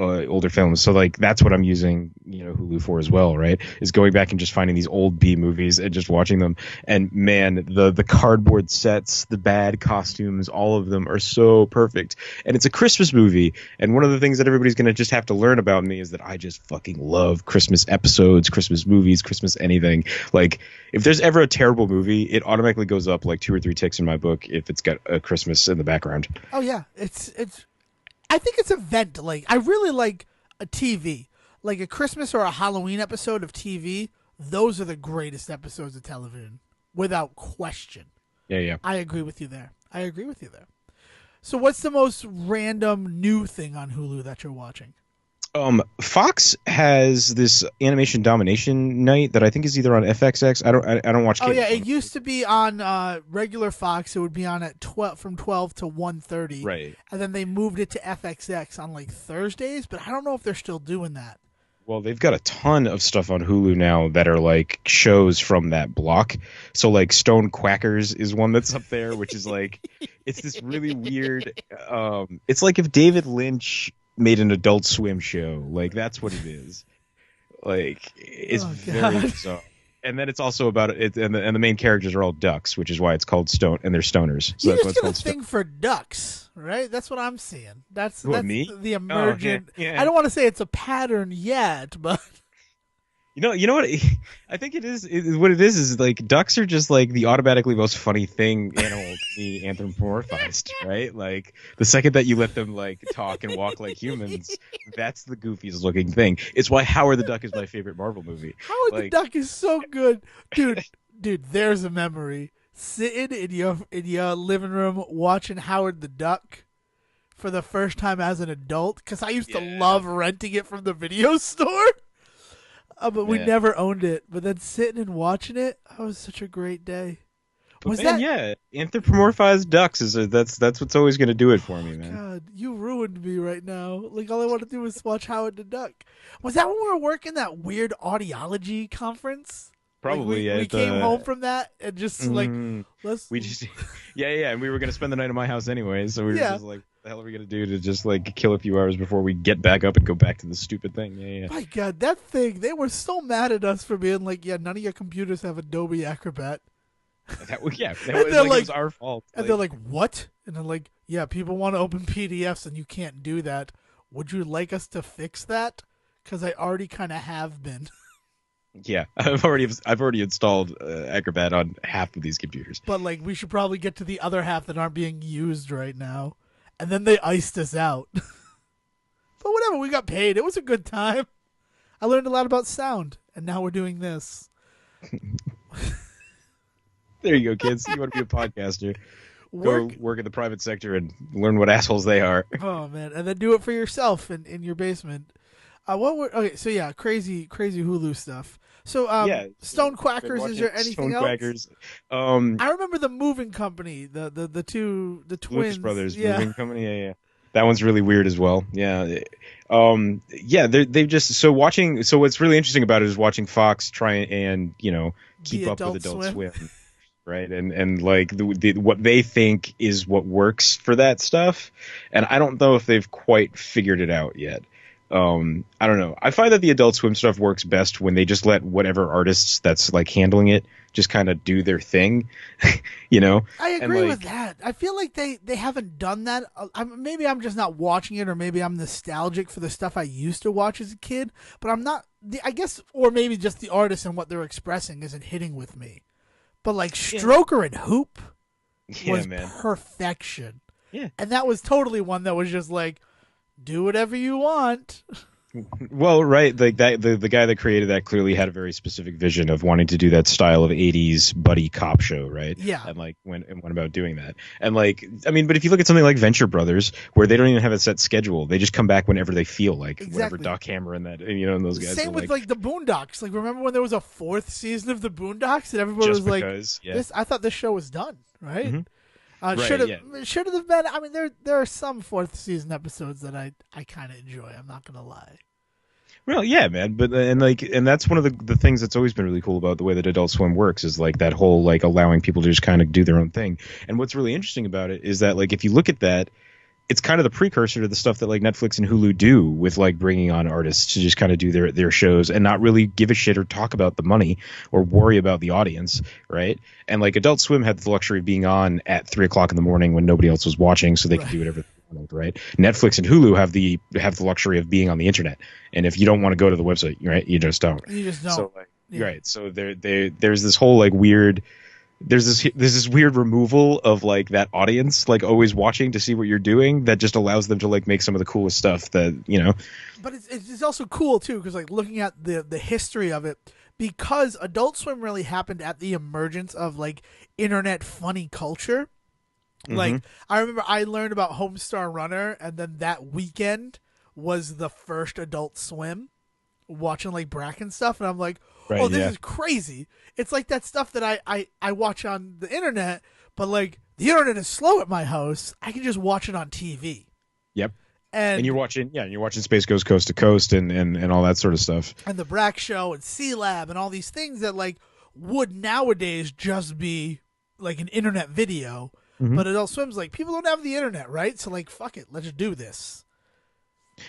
films. So like that's what I'm using, Hulu for as well, right? Is going back and just finding these old B movies and just watching them. And man, the cardboard sets, the bad costumes, all of them are so perfect. And it's a Christmas movie. And one of the things that everybody's going to just have to learn about me is that I just fucking love Christmas episodes, Christmas movies, Christmas anything. Like if there's ever a terrible movie, it automatically goes up like 2 or 3 ticks in my book if it's got a Christmas in the background. Oh yeah, it's. I think it's event like. I really like a TV, like a Christmas or a Halloween episode of TV. Those are the greatest episodes of television, without question. Yeah. I agree with you there. So, what's the most random new thing on Hulu that you're watching? Fox has this animation domination night that I think is either on FXX. I don't watch Oh cable. yeah, it used to be on regular Fox. It would be on at 12 from 12 to 1:30. Right. And then they moved it to FXX on like Thursdays, but I don't know if they're still doing that. Well, they've got a ton of stuff on Hulu now that are like shows from that block. So like Stone Quackers is one that's up there, which is like it's this really weird it's like if David Lynch made an Adult Swim show. Like that's what it is. Like it's very bizarre. And then it's also about it, and the main characters are all ducks, which is why it's called Stone, and they're stoners. So you that's just why it's get a called thing for ducks, right? That's what I'm seeing. That's me? the emergent. Oh, yeah. I don't want to say it's a pattern yet, but You know what? I think it is. What it is like ducks are just like the automatically most funny thing animal to be anthropomorphized, right? Like the second that you let them like talk and walk like humans, that's the goofiest looking thing. It's why Howard the Duck is my favorite Marvel movie. Howard the Duck is so good, dude. There's a memory sitting in your living room watching Howard the Duck for the first time as an adult because I used to love renting it from the video store. But we never owned it. But then sitting and watching it, that was such a great day. Anthropomorphized ducks that's what's always going to do it for me, man. God, you ruined me right now. Like all I want to do is watch Howard the Duck. Was that when we were working that weird audiology conference? Probably. Like we came home from that and just and we were going to spend the night at my house anyway, so we were just like, what the hell are we going to do to just like kill a few hours before we get back up and go back to the stupid thing? Yeah. My God, that thing, they were so mad at us for being like, none of your computers have Adobe Acrobat. That was it was our fault. And they're like, what? And they're like, yeah, people want to open PDFs and you can't do that. Would you like us to fix that? Because I already kind of have been. Yeah, I've already installed Acrobat on half of these computers. But like, we should probably get to the other half that aren't being used right now. And then they iced us out. But whatever, we got paid. It was a good time. I learned a lot about sound, and now we're doing this. There you go, kids. You want to be a podcaster? Go work in the private sector and learn what assholes they are. Oh man, and then do it for yourself in your basement. Crazy Hulu stuff. So, Stone Quackers. Is there anything else? Quackers. I remember the Moving Company, the twins, Lucas Brothers Moving Company. Yeah. That one's really weird as well. Yeah. They've just so watching. So what's really interesting about it is watching Fox try and keep up with Adult Swim. Right, and like what they think is what works for that stuff, and I don't know if they've quite figured it out yet. I don't know. I find that the Adult Swim stuff works best when they just let whatever artists that's like handling it just kind of do their thing, I agree with that. I feel like they haven't done that. Maybe I'm just not watching it, or maybe I'm nostalgic for the stuff I used to watch as a kid. But I'm not. I guess, or maybe just the artist and what they're expressing isn't hitting with me. But like Stroker and Hoop was perfection. Yeah, and that was totally one that was just like, do whatever you want. Well, right, like that the guy that created that clearly had a very specific vision of wanting to do that style of 80s buddy cop show, right? Yeah, And like went about doing that. And like I mean, but if you look at something like Venture Brothers, where they don't even have a set schedule, they just come back whenever they feel like, whenever exactly. Doc Hammer and that and those guys are Same with like like the Boondocks. Like, remember when there was a fourth season of the Boondocks and everybody just was like, because, yeah. "This? I thought this show was done." Right? Hmm. Should Right, have yeah. should have been. I mean, there are some fourth season episodes that I kind of enjoy. I'm not gonna lie. Well, yeah, man, but and that's one of the things that's always been really cool about the way that Adult Swim works is like that whole like allowing people to just kind of do their own thing. And what's really interesting about it is that like if you look at that, it's kind of the precursor to the stuff that like Netflix and Hulu do with like bringing on artists to just kind of do their shows and not really give a shit or talk about the money or worry about the audience, right? And like Adult Swim had the luxury of being on at 3 o'clock in the morning when nobody else was watching, so they could do whatever they wanted, right? Netflix and Hulu have the luxury of being on the internet, and if you don't want to go to the website, right, you just don't. You just don't. So like, Yeah. right, so there's this whole like weird there's this weird removal of like that audience like always watching to see what you're doing that just allows them to like make some of the coolest stuff that. But it's also cool too because like looking at the history of it, because Adult Swim really happened at the emergence of like internet funny culture. Like, I remember I learned about Homestar Runner, and then that weekend was the first Adult Swim, watching like Bracken stuff, and I'm like, Right, oh, this yeah. is crazy. It's like that stuff that I watch on the internet, but like the internet is slow at my house. I can just watch it on TV. Yep. And And you're watching Space Goes Coast to Coast and all that sort of stuff. and the Brack Show and C Lab and all these things that like would nowadays just be like an internet video. But Adult Swim's like, people don't have the internet, right? So like, fuck it, let's do this.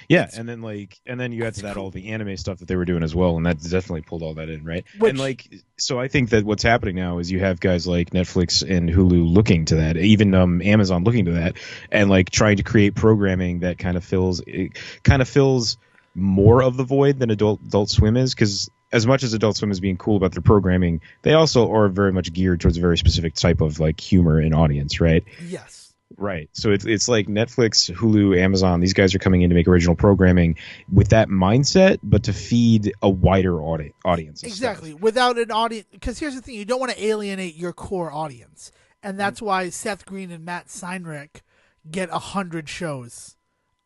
Yeah, It's and then you add to that cool. all the anime stuff that they were doing as well, and that definitely pulled all that in, right? Which- And like, so I think that what's happening now is you have guys like Netflix and Hulu looking to that, even Amazon looking to that, and like trying to create programming that kind of fills more of the void than Adult Swim is, because as much as Adult Swim is being cool about their programming, they also are very much geared towards a very specific type of like humor and audience, right? Yes. Right. So it's like Netflix, Hulu, Amazon, these guys are coming in to make original programming with that mindset, but to feed a wider audience. Exactly. Without an audience, because here's the thing: you don't want to alienate your core audience, and that's why Seth Green and Matt Seinrich get 100 shows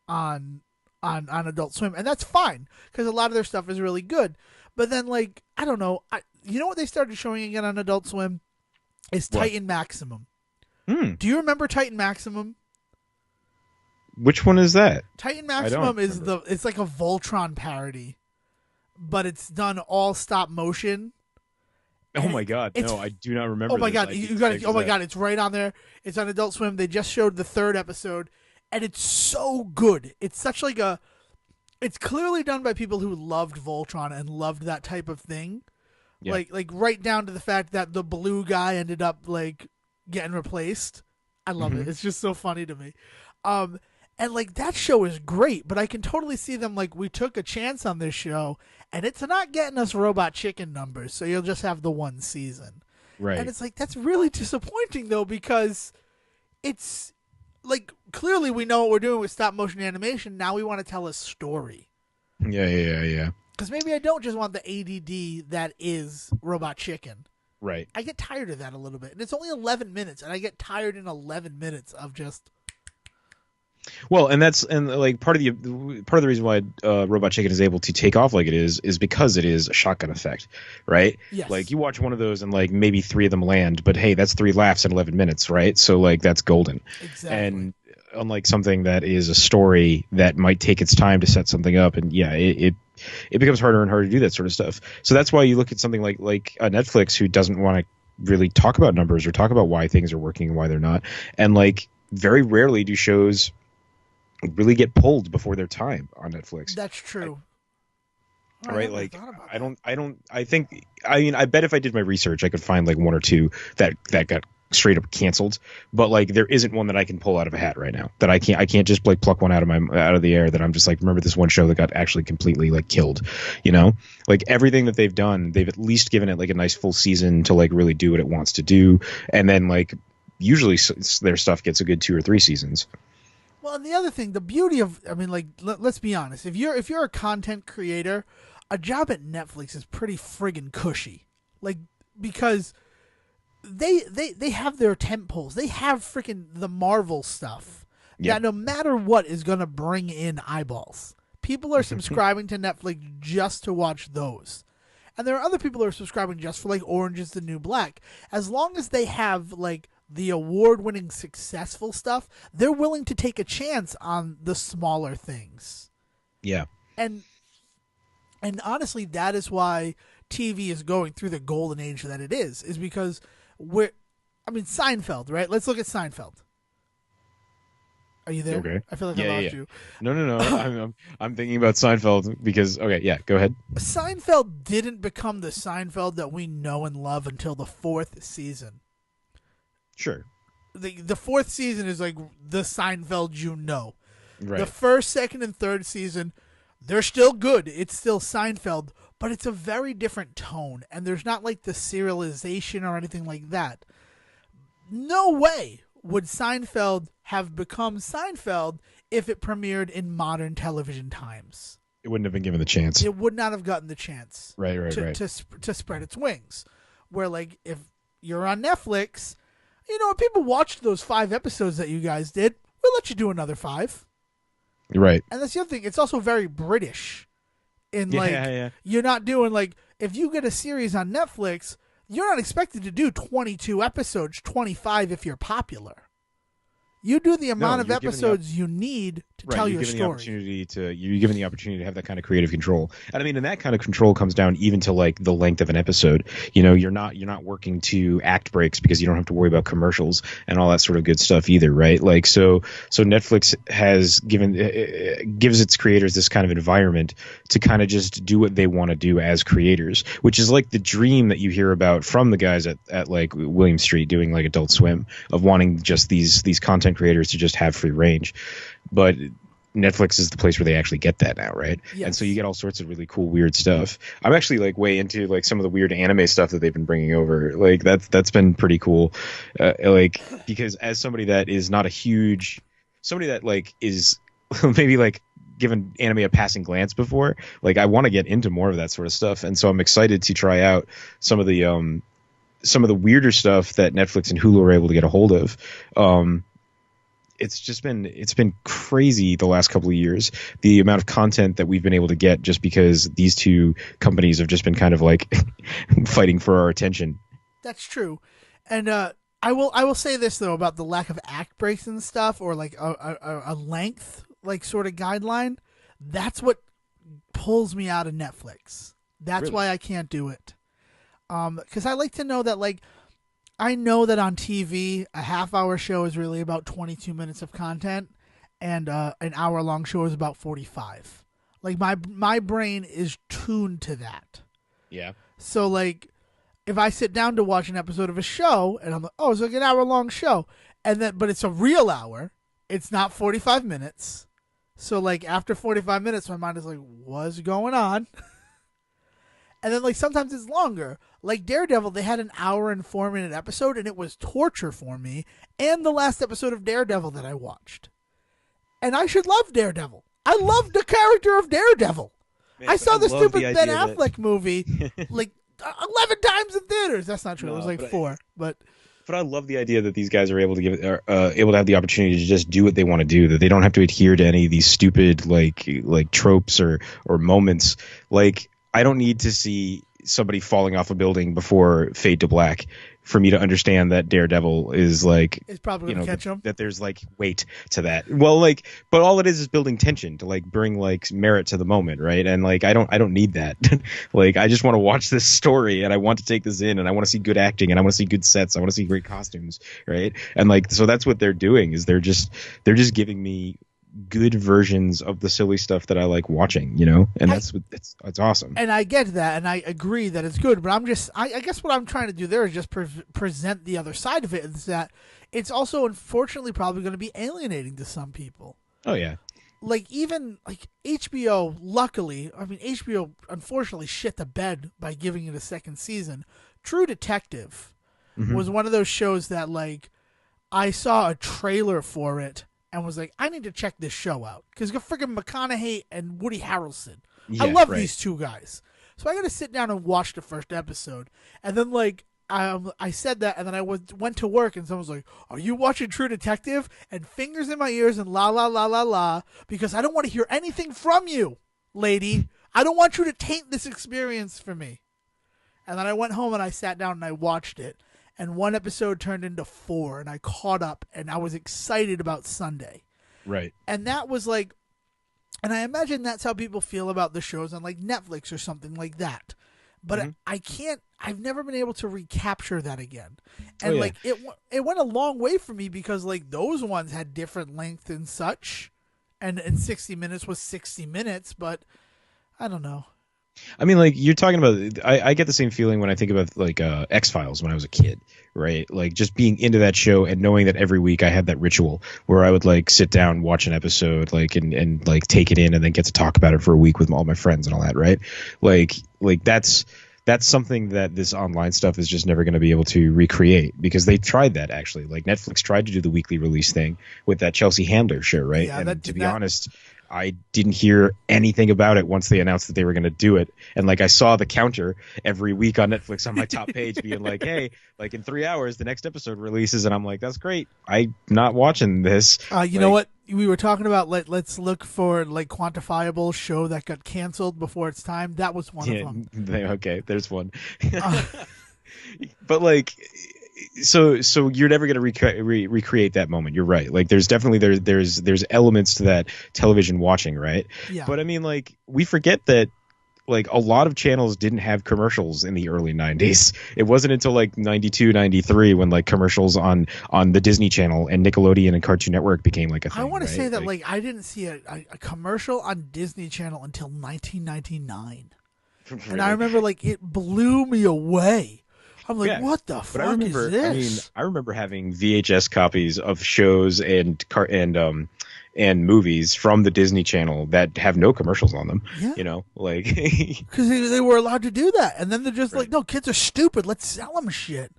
on Adult Swim, and that's fine because a lot of their stuff is really good. But then, like, I don't know, you know what they started showing again on Adult Swim is What? Titan Maximum. Hmm. Do you remember Titan Maximum? Which one is that? Titan don't Maximum is remember. it's like a Voltron parody, but it's done all stop motion. Oh my God. It's- No, I do not remember. Oh my this. god, I you need got to it! check Oh my this god, it's right on there. It's on Adult Swim. They just showed the third episode, and it's so good. It's such like a. It's clearly done by people who loved Voltron and loved that type of thing. Yeah. Like right down to the fact that the blue guy ended up like getting replaced. I love it. It's just so funny to me. And like that show is great, but I can totally see them like we took a chance on this show and it's not getting us Robot Chicken numbers, so you'll just have the one season. Right. And it's like that's really disappointing though because it's like clearly we know what we're doing with stop motion animation. Now we want to tell a story. Yeah. Because maybe I don't just want the ADD that is Robot Chicken. Right. I get tired of that a little bit. And it's only 11 minutes, and I get tired in 11 minutes of just. Well, and like part of the reason why Robot Chicken is able to take off like it is because it is a shotgun effect, right? Yes. Like you watch one of those and like maybe 3 of them land, but hey, that's 3 laughs in 11 minutes, right? So like that's golden. Exactly. And unlike something that is a story that might take its time to set something up, and yeah, it becomes harder and harder to do that sort of stuff. So that's why you look at something like Netflix, who doesn't want to really talk about numbers or talk about why things are working and why they're not, and like very rarely do shows really get pulled before their time on Netflix. That's true. Right? Like I bet if I did my research, I could find like 1 or 2 that got straight up canceled, but like there isn't one that I can pull out of a hat right now that I can't just like pluck one out of the air that I'm just like, remember this one show that got actually completely like killed, like everything that they've done, they've at least given it like a nice full season to like really do what it wants to do, and then like usually their stuff gets a good 2 or 3 seasons. Well, and the other thing, the beauty of, I mean, like, let's be honest. If you're a content creator, a job at Netflix is pretty friggin' cushy. Like, because they have their tent poles. They have freaking the Marvel stuff Yep. that no matter what is gonna bring in eyeballs. People are subscribing to Netflix just to watch those. And there are other people who are subscribing just for like Orange is the New Black. As long as they have like the award-winning successful stuff, they're willing to take a chance on the smaller things. Yeah. And honestly, that is why TV is going through the golden age that it is because Seinfeld, right? Let's look at Seinfeld. Are you there? Okay. I feel like I lost you. No. I'm thinking about Seinfeld because okay, yeah, go ahead. Seinfeld didn't become the Seinfeld that we know and love until the fourth season. Sure. The fourth season is like the Seinfeld you know. Right. The first, second, and third season, they're still good. It's still Seinfeld, but it's a very different tone, and there's not like the serialization or anything like that. No way would Seinfeld have become Seinfeld if it premiered in modern television times. It wouldn't have been given the chance. It would not have gotten the chance Right. to spread its wings. Where, like, if you're on Netflix, you know, if people watched those 5 episodes that you guys did, we'll let you do another 5. Right. And that's the other thing. It's also very British. Yeah. You're not doing, like, if you get a series on Netflix, you're not expected to do 22 episodes, 25 if you're popular. You do the amount of episodes you need to tell your story. You're given the opportunity to have that kind of creative control. And I mean, and that kind of control comes down even to like the length of an episode. You know, you're not working to act breaks because you don't have to worry about commercials and all that sort of good stuff either, right? Like so Netflix has gives its creators this kind of environment to kind of just do what they want to do as creators, which is like the dream that you hear about from the guys at like William Street doing like Adult Swim, of wanting just these content creators to just have free range. But Netflix is the place where they actually get that now, right? Yes. And so you get all sorts of really cool weird stuff. I'm actually like way into like some of the weird anime stuff that they've been bringing over. Like that's been pretty cool. Like, because as somebody that is not somebody that like is maybe like given anime a passing glance before, like I want to get into more of that sort of stuff. And so I'm excited to try out some of the weirder stuff that Netflix and Hulu are able to get a hold of. It's been crazy the last couple of years, the amount of content that we've been able to get just because these two companies have just been kind of like fighting for our attention. That's true. And I will say this though about the lack of act breaks and stuff, or like a length like sort of guideline. That's what pulls me out of Netflix. That's Really? why I can't do it. Because I like to know that, like, I know that on TV, a half-hour show is really about 22 minutes of content, and an hour-long show is about 45. Like, my brain is tuned to that. Yeah. So, like, if I sit down to watch an episode of a show, and I'm like, oh, it's like an hour-long show, but it's a real hour, it's not 45 minutes. So, like, after 45 minutes, my mind is like, what's going on? And then, like, sometimes it's longer. Like Daredevil, they had an hour and 4-minute episode, and it was torture for me. And the last episode of Daredevil that I watched. And I should love Daredevil. I love the character of Daredevil. Man, I saw the stupid Ben Affleck movie like 11 times in theaters. That's not true. It was like 4. But I love the idea that these guys are able to able to have the opportunity to just do what they want to do. That they don't have to adhere to any of these stupid like tropes or moments. Like, I don't need to see somebody falling off a building before Fade to Black for me to understand that Daredevil is like, it's probably gonna catch him. That there's like weight to that. Well, like, but all it is building tension to like bring like merit to the moment, right? And like I don't need that. Like, I just want to watch this story and I want to take this in and I want to see good acting and I want to see good sets. I want to see great costumes, right? And like, so that's what they're doing, is they're just giving me good versions of the silly stuff that I like watching, you know, and it's awesome. And I get that, and I agree that it's good, but I guess what I'm trying to do there is just present the other side of it, is that it's also unfortunately probably going to be alienating to some people. Oh yeah. Like, even like HBO, luckily, I mean, HBO unfortunately shit the bed by giving it a second season. True Detective was one of those shows that, like, I saw a trailer for it, and was like, I need to check this show out because you got freaking McConaughey and Woody Harrelson. I Yeah, love right. these two guys. So I got to sit down and watch the first episode. And then, like, I said that, and then I went to work, and someone was like, are you watching True Detective? And fingers in my ears and la, la, la, la, la, because I don't want to hear anything from you, lady. I don't want you to taint this experience for me. And then I went home, and I sat down, and I watched it. And one episode turned into 4, and I caught up, and I was excited about Sunday. Right. And that was like, and I imagine that's how people feel about the shows on like Netflix or something like that. But I've never been able to recapture that again. And like it went a long way for me because like those ones had different length and such. And 60 minutes was 60 minutes, but I don't know. I mean, like you're talking about, I get the same feeling when I think about like X-Files when I was a kid, right? Like just being into that show and knowing that every week I had that ritual where I would like sit down, watch an episode, like and like take it in and then get to talk about it for a week with all my friends and all that, right? Like that's something that this online stuff is just never going to be able to recreate because they tried that actually. Like Netflix tried to do the weekly release thing with that Chelsea Handler show, right? Yeah, and to be honest, I didn't hear anything about it once they announced that they were going to do it. And like I saw the counter every week on Netflix on my top page being like, hey, like in 3 hours, the next episode releases. And I'm like, that's great. I'm not watching this. You know what? We were talking about let's look for like quantifiable show that got canceled before its time. That was one of them. Okay, there's one. But like, so you're never going to recreate that moment. You're right. Like there's definitely there's elements to that television watching, right? Yeah. But I mean, like we forget that like a lot of channels didn't have commercials in the early 90s. It wasn't until like 92, 93 when like commercials on the Disney Channel and Nickelodeon and Cartoon Network became like a thing. I want right? to say that like I didn't see a commercial on Disney Channel until 1999. Really? And I remember like it blew me away. I'm like, what the fuck is this? I mean, I remember having VHS copies of shows and movies from the Disney Channel that have no commercials on them. Yeah. You know, like because they were allowed to do that, and then they're just like, no, kids are stupid. Let's sell them shit.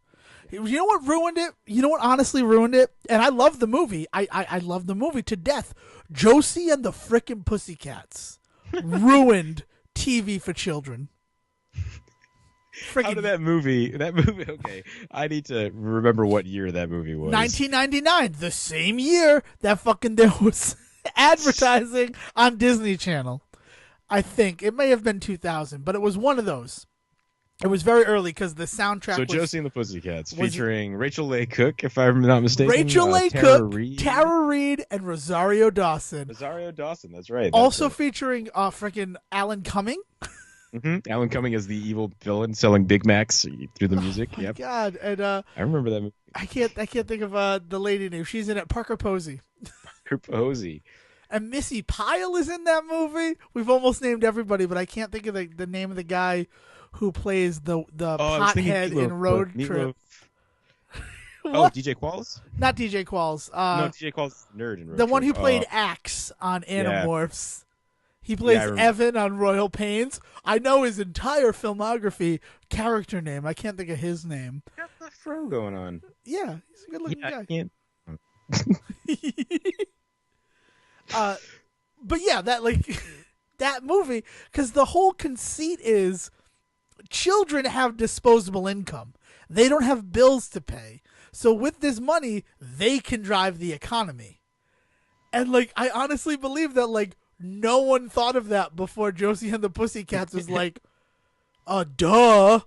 You know what ruined it? You know what honestly ruined it? And I love the movie. I love the movie to death. Josie and the frickin' Pussycats ruined TV for children. How did that movie? Okay, I need to remember what year that movie was. 1999, the same year that fucking there was advertising on Disney Channel. I think it may have been 2000, but it was one of those. It was very early because the soundtrack. So was Josie and the Pussycats, featuring Rachel Leigh Cook, if I'm not mistaken. Rachel Leigh Cook, Tara Reid, and Rosario Dawson. Rosario Dawson, that's right. Also featuring freaking Alan Cumming. Mm-hmm. Alan Cumming as the evil villain selling Big Macs through the music. Oh my God! And I remember that movie. I can't think of the lady name. She's in it. Parker Posey. Parker Posey. And Missy Pyle is in that movie. We've almost named everybody, but I can't think of the name of the guy who plays the pothead in Road Trip. Oh, DJ Qualls? Not DJ Qualls. No, DJ Qualls is the nerd in Road The one who Trip. played Axe on Animorphs. He plays Evan on Royal Pains. I know his entire filmography, character name. I can't think of his name. Got the fro going on. Yeah, he's a good-looking guy. But yeah, that like that movie, because the whole conceit is children have disposable income. They don't have bills to pay. So with this money, they can drive the economy. And like I honestly believe that like no one thought of that before Josie and the Pussycats was like, duh.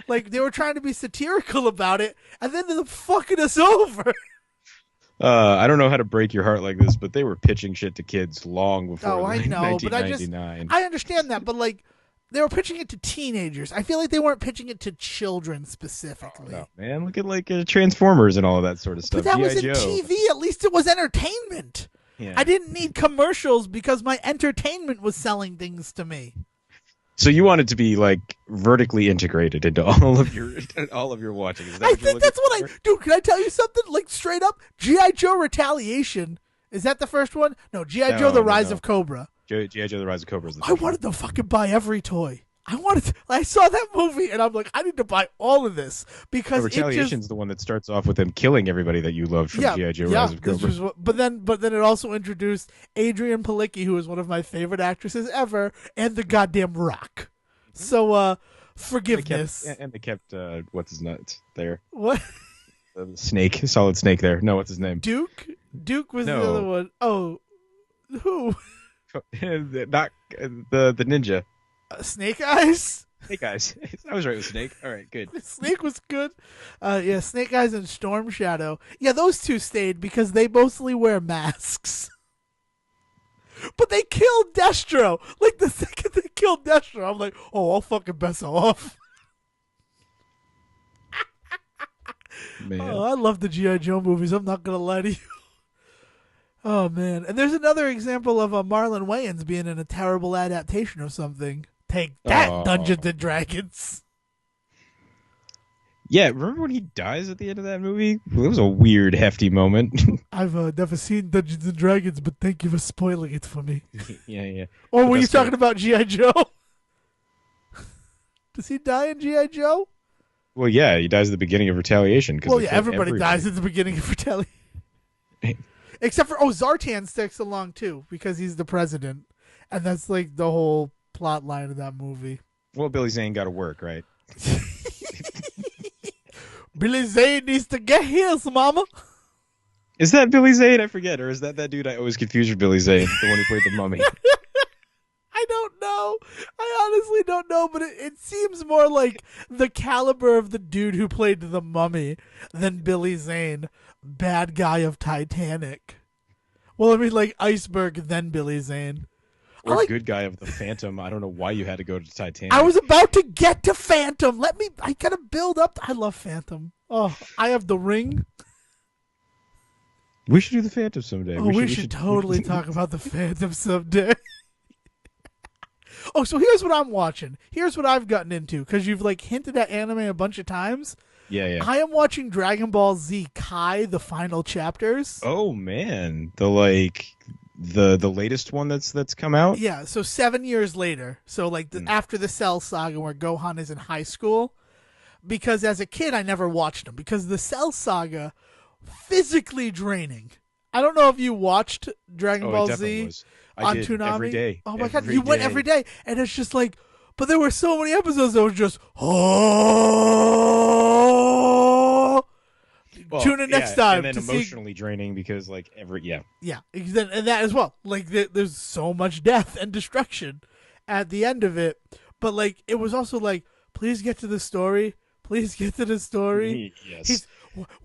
Like they were trying to be satirical about it, and then they're fucking us over. I don't know how to break your heart like this, but they were pitching shit to kids long before I know, but I understand that, but like they were pitching it to teenagers. I feel like they weren't pitching it to children specifically. Oh, no, man, look at like Transformers and all of that sort of stuff. But that was in TV. At least it was entertainment. Yeah. I didn't need commercials because my entertainment was selling things to me. So you want it to be like vertically integrated into all of your watching. Is that I think that's what dude, can I tell you something? Like straight up, G.I. Joe Retaliation. Is that the first one? No, G.I. Joe The Rise of Cobra. G.I. Joe The Rise of Cobra is the I wanted to fucking buy every toy. I saw that movie and I'm like, I need to buy all of this because Retaliation's the one that starts off with them killing everybody that you loved from G.I. Joe Rise of Cobra. But then it also introduced Adrienne Palicki, who is one of my favorite actresses ever, and the goddamn Rock. So forgiveness. They kept what's his nuts there? What? Snake, Solid Snake there. No, what's his name? Duke was the other one. Oh, who? Not the ninja. Snake Eyes. Snake Eyes. I was right with Snake. All right, good. Snake was good. Yeah, Snake Eyes and Storm Shadow. Yeah, those two stayed because they mostly wear masks. But they killed Destro. Like, the second they killed Destro, I'm like, oh, I'll fucking best off. Man. Oh, I love the G.I. Joe movies. I'm not going to lie to you. Oh, man. And there's another example of Marlon Wayans being in a terrible adaptation of something. Take that, Dungeons and Dragons. Yeah, remember when he dies at the end of that movie? It was a weird, hefty moment. I've never seen Dungeons and Dragons, but thank you for spoiling it for me. Yeah. Or were you talking about G.I. Joe? Does he die in G.I. Joe? Well, yeah, he dies at the beginning of Retaliation. Well, yeah, everybody dies at the beginning of Retaliation. Except for, Zartan sticks along, too, because he's the president. And that's, like, the whole plot line of that movie. Well, Billy Zane got to work, right? Billy Zane needs to get his, mama. Is that Billy Zane? I forget. Or is that dude I always confuse with Billy Zane, the one who played the mummy? I don't know. I honestly don't know, but it seems more like the caliber of the dude who played the mummy than Billy Zane, bad guy of Titanic. Well, I mean, like Iceberg, then Billy Zane. Or good guy of the Phantom. I don't know why you had to go to Titanic. I was about to get to Phantom. I gotta build up. I love Phantom. Oh, I have the ring. We should do the Phantom someday. Oh, we should totally talk about the Phantom someday. Oh, so here's what I'm watching. Here's what I've gotten into, because you've like hinted at anime a bunch of times. Yeah. I am watching Dragon Ball Z Kai, the final chapters. Oh man, the latest one that's come out. Yeah, so 7 years later. So like after the Cell Saga, where Gohan is in high school. Because as a kid, I never watched them because the Cell Saga, physically draining. I don't know if you watched Dragon Ball Z. On Toonami every day. Oh my god, you went every day, and it's just like, but there were so many episodes that was just tune in next time. And then emotionally draining because like and that as well. Like there's so much death and destruction at the end of it, but like it was also like, please get to the story. Please get to the story. Yes.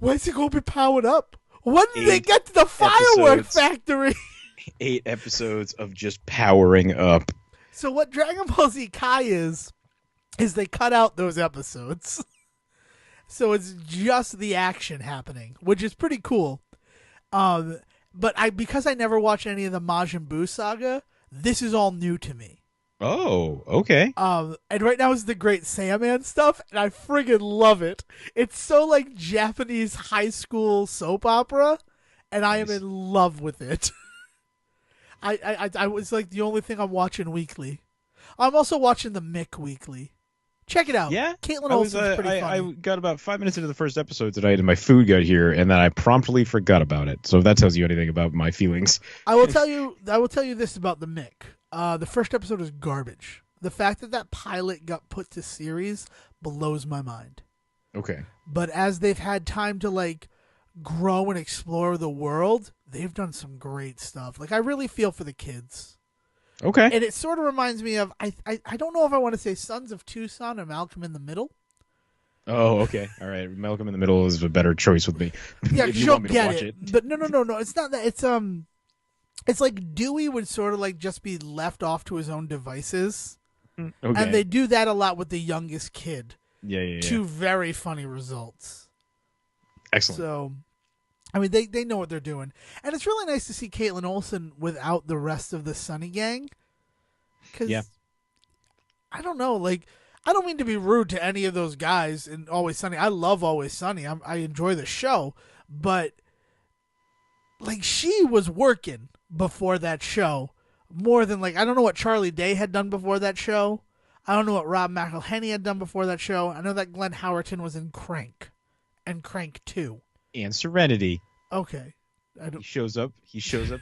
When's he gonna be powered up? When did they get to the firework factory? 8 episodes of just powering up. So what Dragon Ball Z Kai is they cut out those episodes. So it's just the action happening, which is pretty cool. But because I never watched any of the Majin Buu saga, this is all new to me. Oh, okay. And right now is the Great Saiyaman stuff, and I friggin' love it. It's so like Japanese high school soap opera, and I am in love with it. I was like the only thing I'm watching weekly. I'm also watching the Mick weekly. Check it out. Yeah, Caitlin Olsen's pretty funny. I got about 5 minutes into the first episode tonight, and my food got here, and then I promptly forgot about it. So if that tells you anything about my feelings, I will tell you this about the Mick. The first episode is garbage. The fact that pilot got put to series blows my mind. Okay. But as they've had time to like grow and explore the world, they've done some great stuff. Like I really feel for the kids. Okay. And it sort of reminds me of I don't know if I want to say Sons of Tucson or Malcolm in the Middle. Oh, okay. All right. Malcolm in the Middle is a better choice with me. Yeah, because you'll get it. But no. It's not that. It's like Dewey would sort of like just be left off to his own devices. Okay. And they do that a lot with the youngest kid. Yeah. To very funny results. Excellent. So, I mean, they know what they're doing. And it's really nice to see Caitlin Olsen without the rest of the Sunny gang. Because, I don't know, like, I don't mean to be rude to any of those guys in Always Sunny. I love Always Sunny. I enjoy the show. But, like, she was working before that show more than, like, I don't know what Charlie Day had done before that show. I don't know what Rob McElhenney had done before that show. I know that Glenn Howerton was in Crank and Crank 2. And Serenity. Okay. He shows up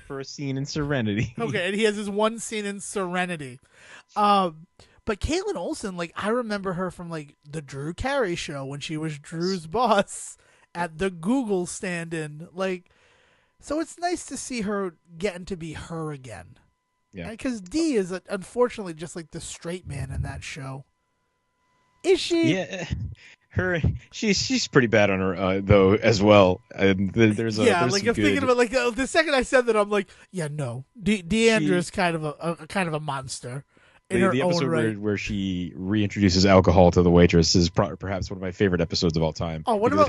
for a scene in Serenity. Okay, and he has his one scene in Serenity. But Caitlin Olsen, like, I remember her from, like, the Drew Carey show when she was Drew's boss at the Google stand-in. Like, so it's nice to see her getting to be her again. Yeah. Because Dee is, unfortunately, just like the straight man in that show. Is she? Yeah. She's pretty bad on her though as well. There's I'm thinking about like the second I said that, I'm like, yeah, no, Deandra's kind of a monster in her the own episode right. where she reintroduces alcohol to the waitress is perhaps one of my favorite episodes of all time. Oh, what about?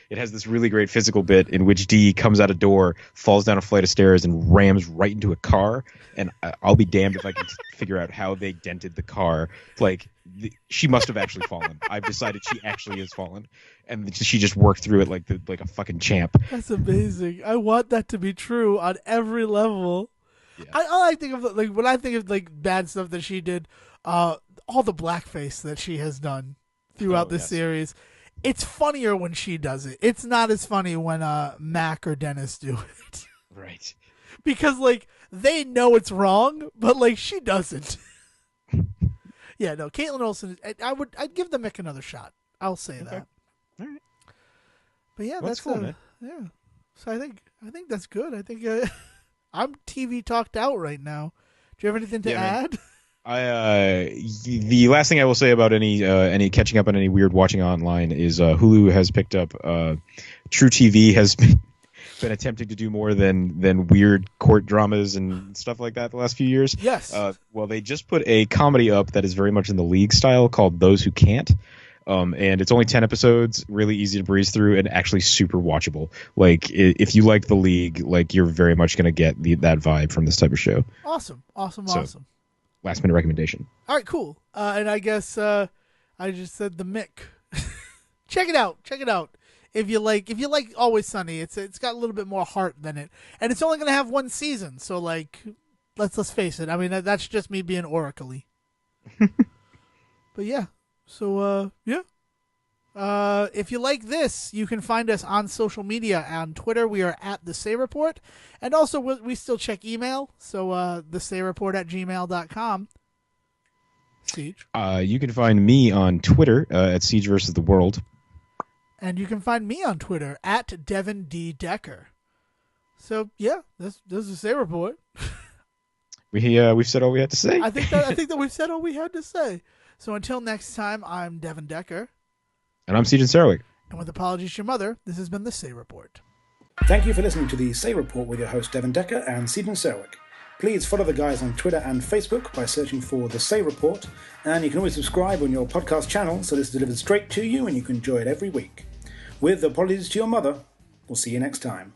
It has this really great physical bit in which Dee comes out a door, falls down a flight of stairs, and rams right into a car. And I'll be damned if I can figure out how they dented the car. Like, she must have actually fallen. I've decided she actually has fallen, and she just worked through it like a fucking champ. That's amazing. I want that to be true on every level. Yeah. I think of like when I think of like bad stuff that she did, all the blackface that she has done throughout this series. It's funnier when she does it. It's not as funny when Mac or Dennis do it. Right. Because like they know it's wrong, but like she doesn't. Yeah, no, Caitlin Olsen. I'd give the Mick another shot. I'll say that. All right. But yeah, that's cool, man. Yeah. So I think that's good. I think I'm TV talked out right now. Do you have anything to add? The last thing I will say about any catching up on any weird watching online is Hulu has picked up True TV has been attempting to do more than weird court dramas and stuff like that the last few years. Yes. Well, they just put a comedy up that is very much in the League style called Those Who Can't. And it's only 10 episodes, really easy to breeze through, and actually super watchable. Like, if you like the League, like, you're very much going to get that vibe from this type of show. Awesome. Last minute recommendation. All right, cool. And I guess I just said the Mick. Check it out. If you like Always Sunny, it's got a little bit more heart than it, and it's only going to have one season. So like, let's face it. I mean, that's just me being oracle-y. But yeah. So if you like this, you can find us on social media. On Twitter, we are at The Say Report, and also we still check email. So thesayreport@gmail.com. Siege. You can find me on Twitter at Siege versus the World. And you can find me on Twitter at Devon D. Decker. So yeah, this is The Say Report. We've said all we had to say. I think that we've said all we had to say. So until next time, I'm Devon Decker. And I'm Sejohn Sarwick. And with apologies to your mother, this has been The Say Report. Thank you for listening to The Say Report with your host Devon Decker and Sejohn Sarwick. Please follow the guys on Twitter and Facebook by searching for The Say Report, and you can always subscribe on your podcast channel so this is delivered straight to you and you can enjoy it every week. With apologies to your mother, we'll see you next time.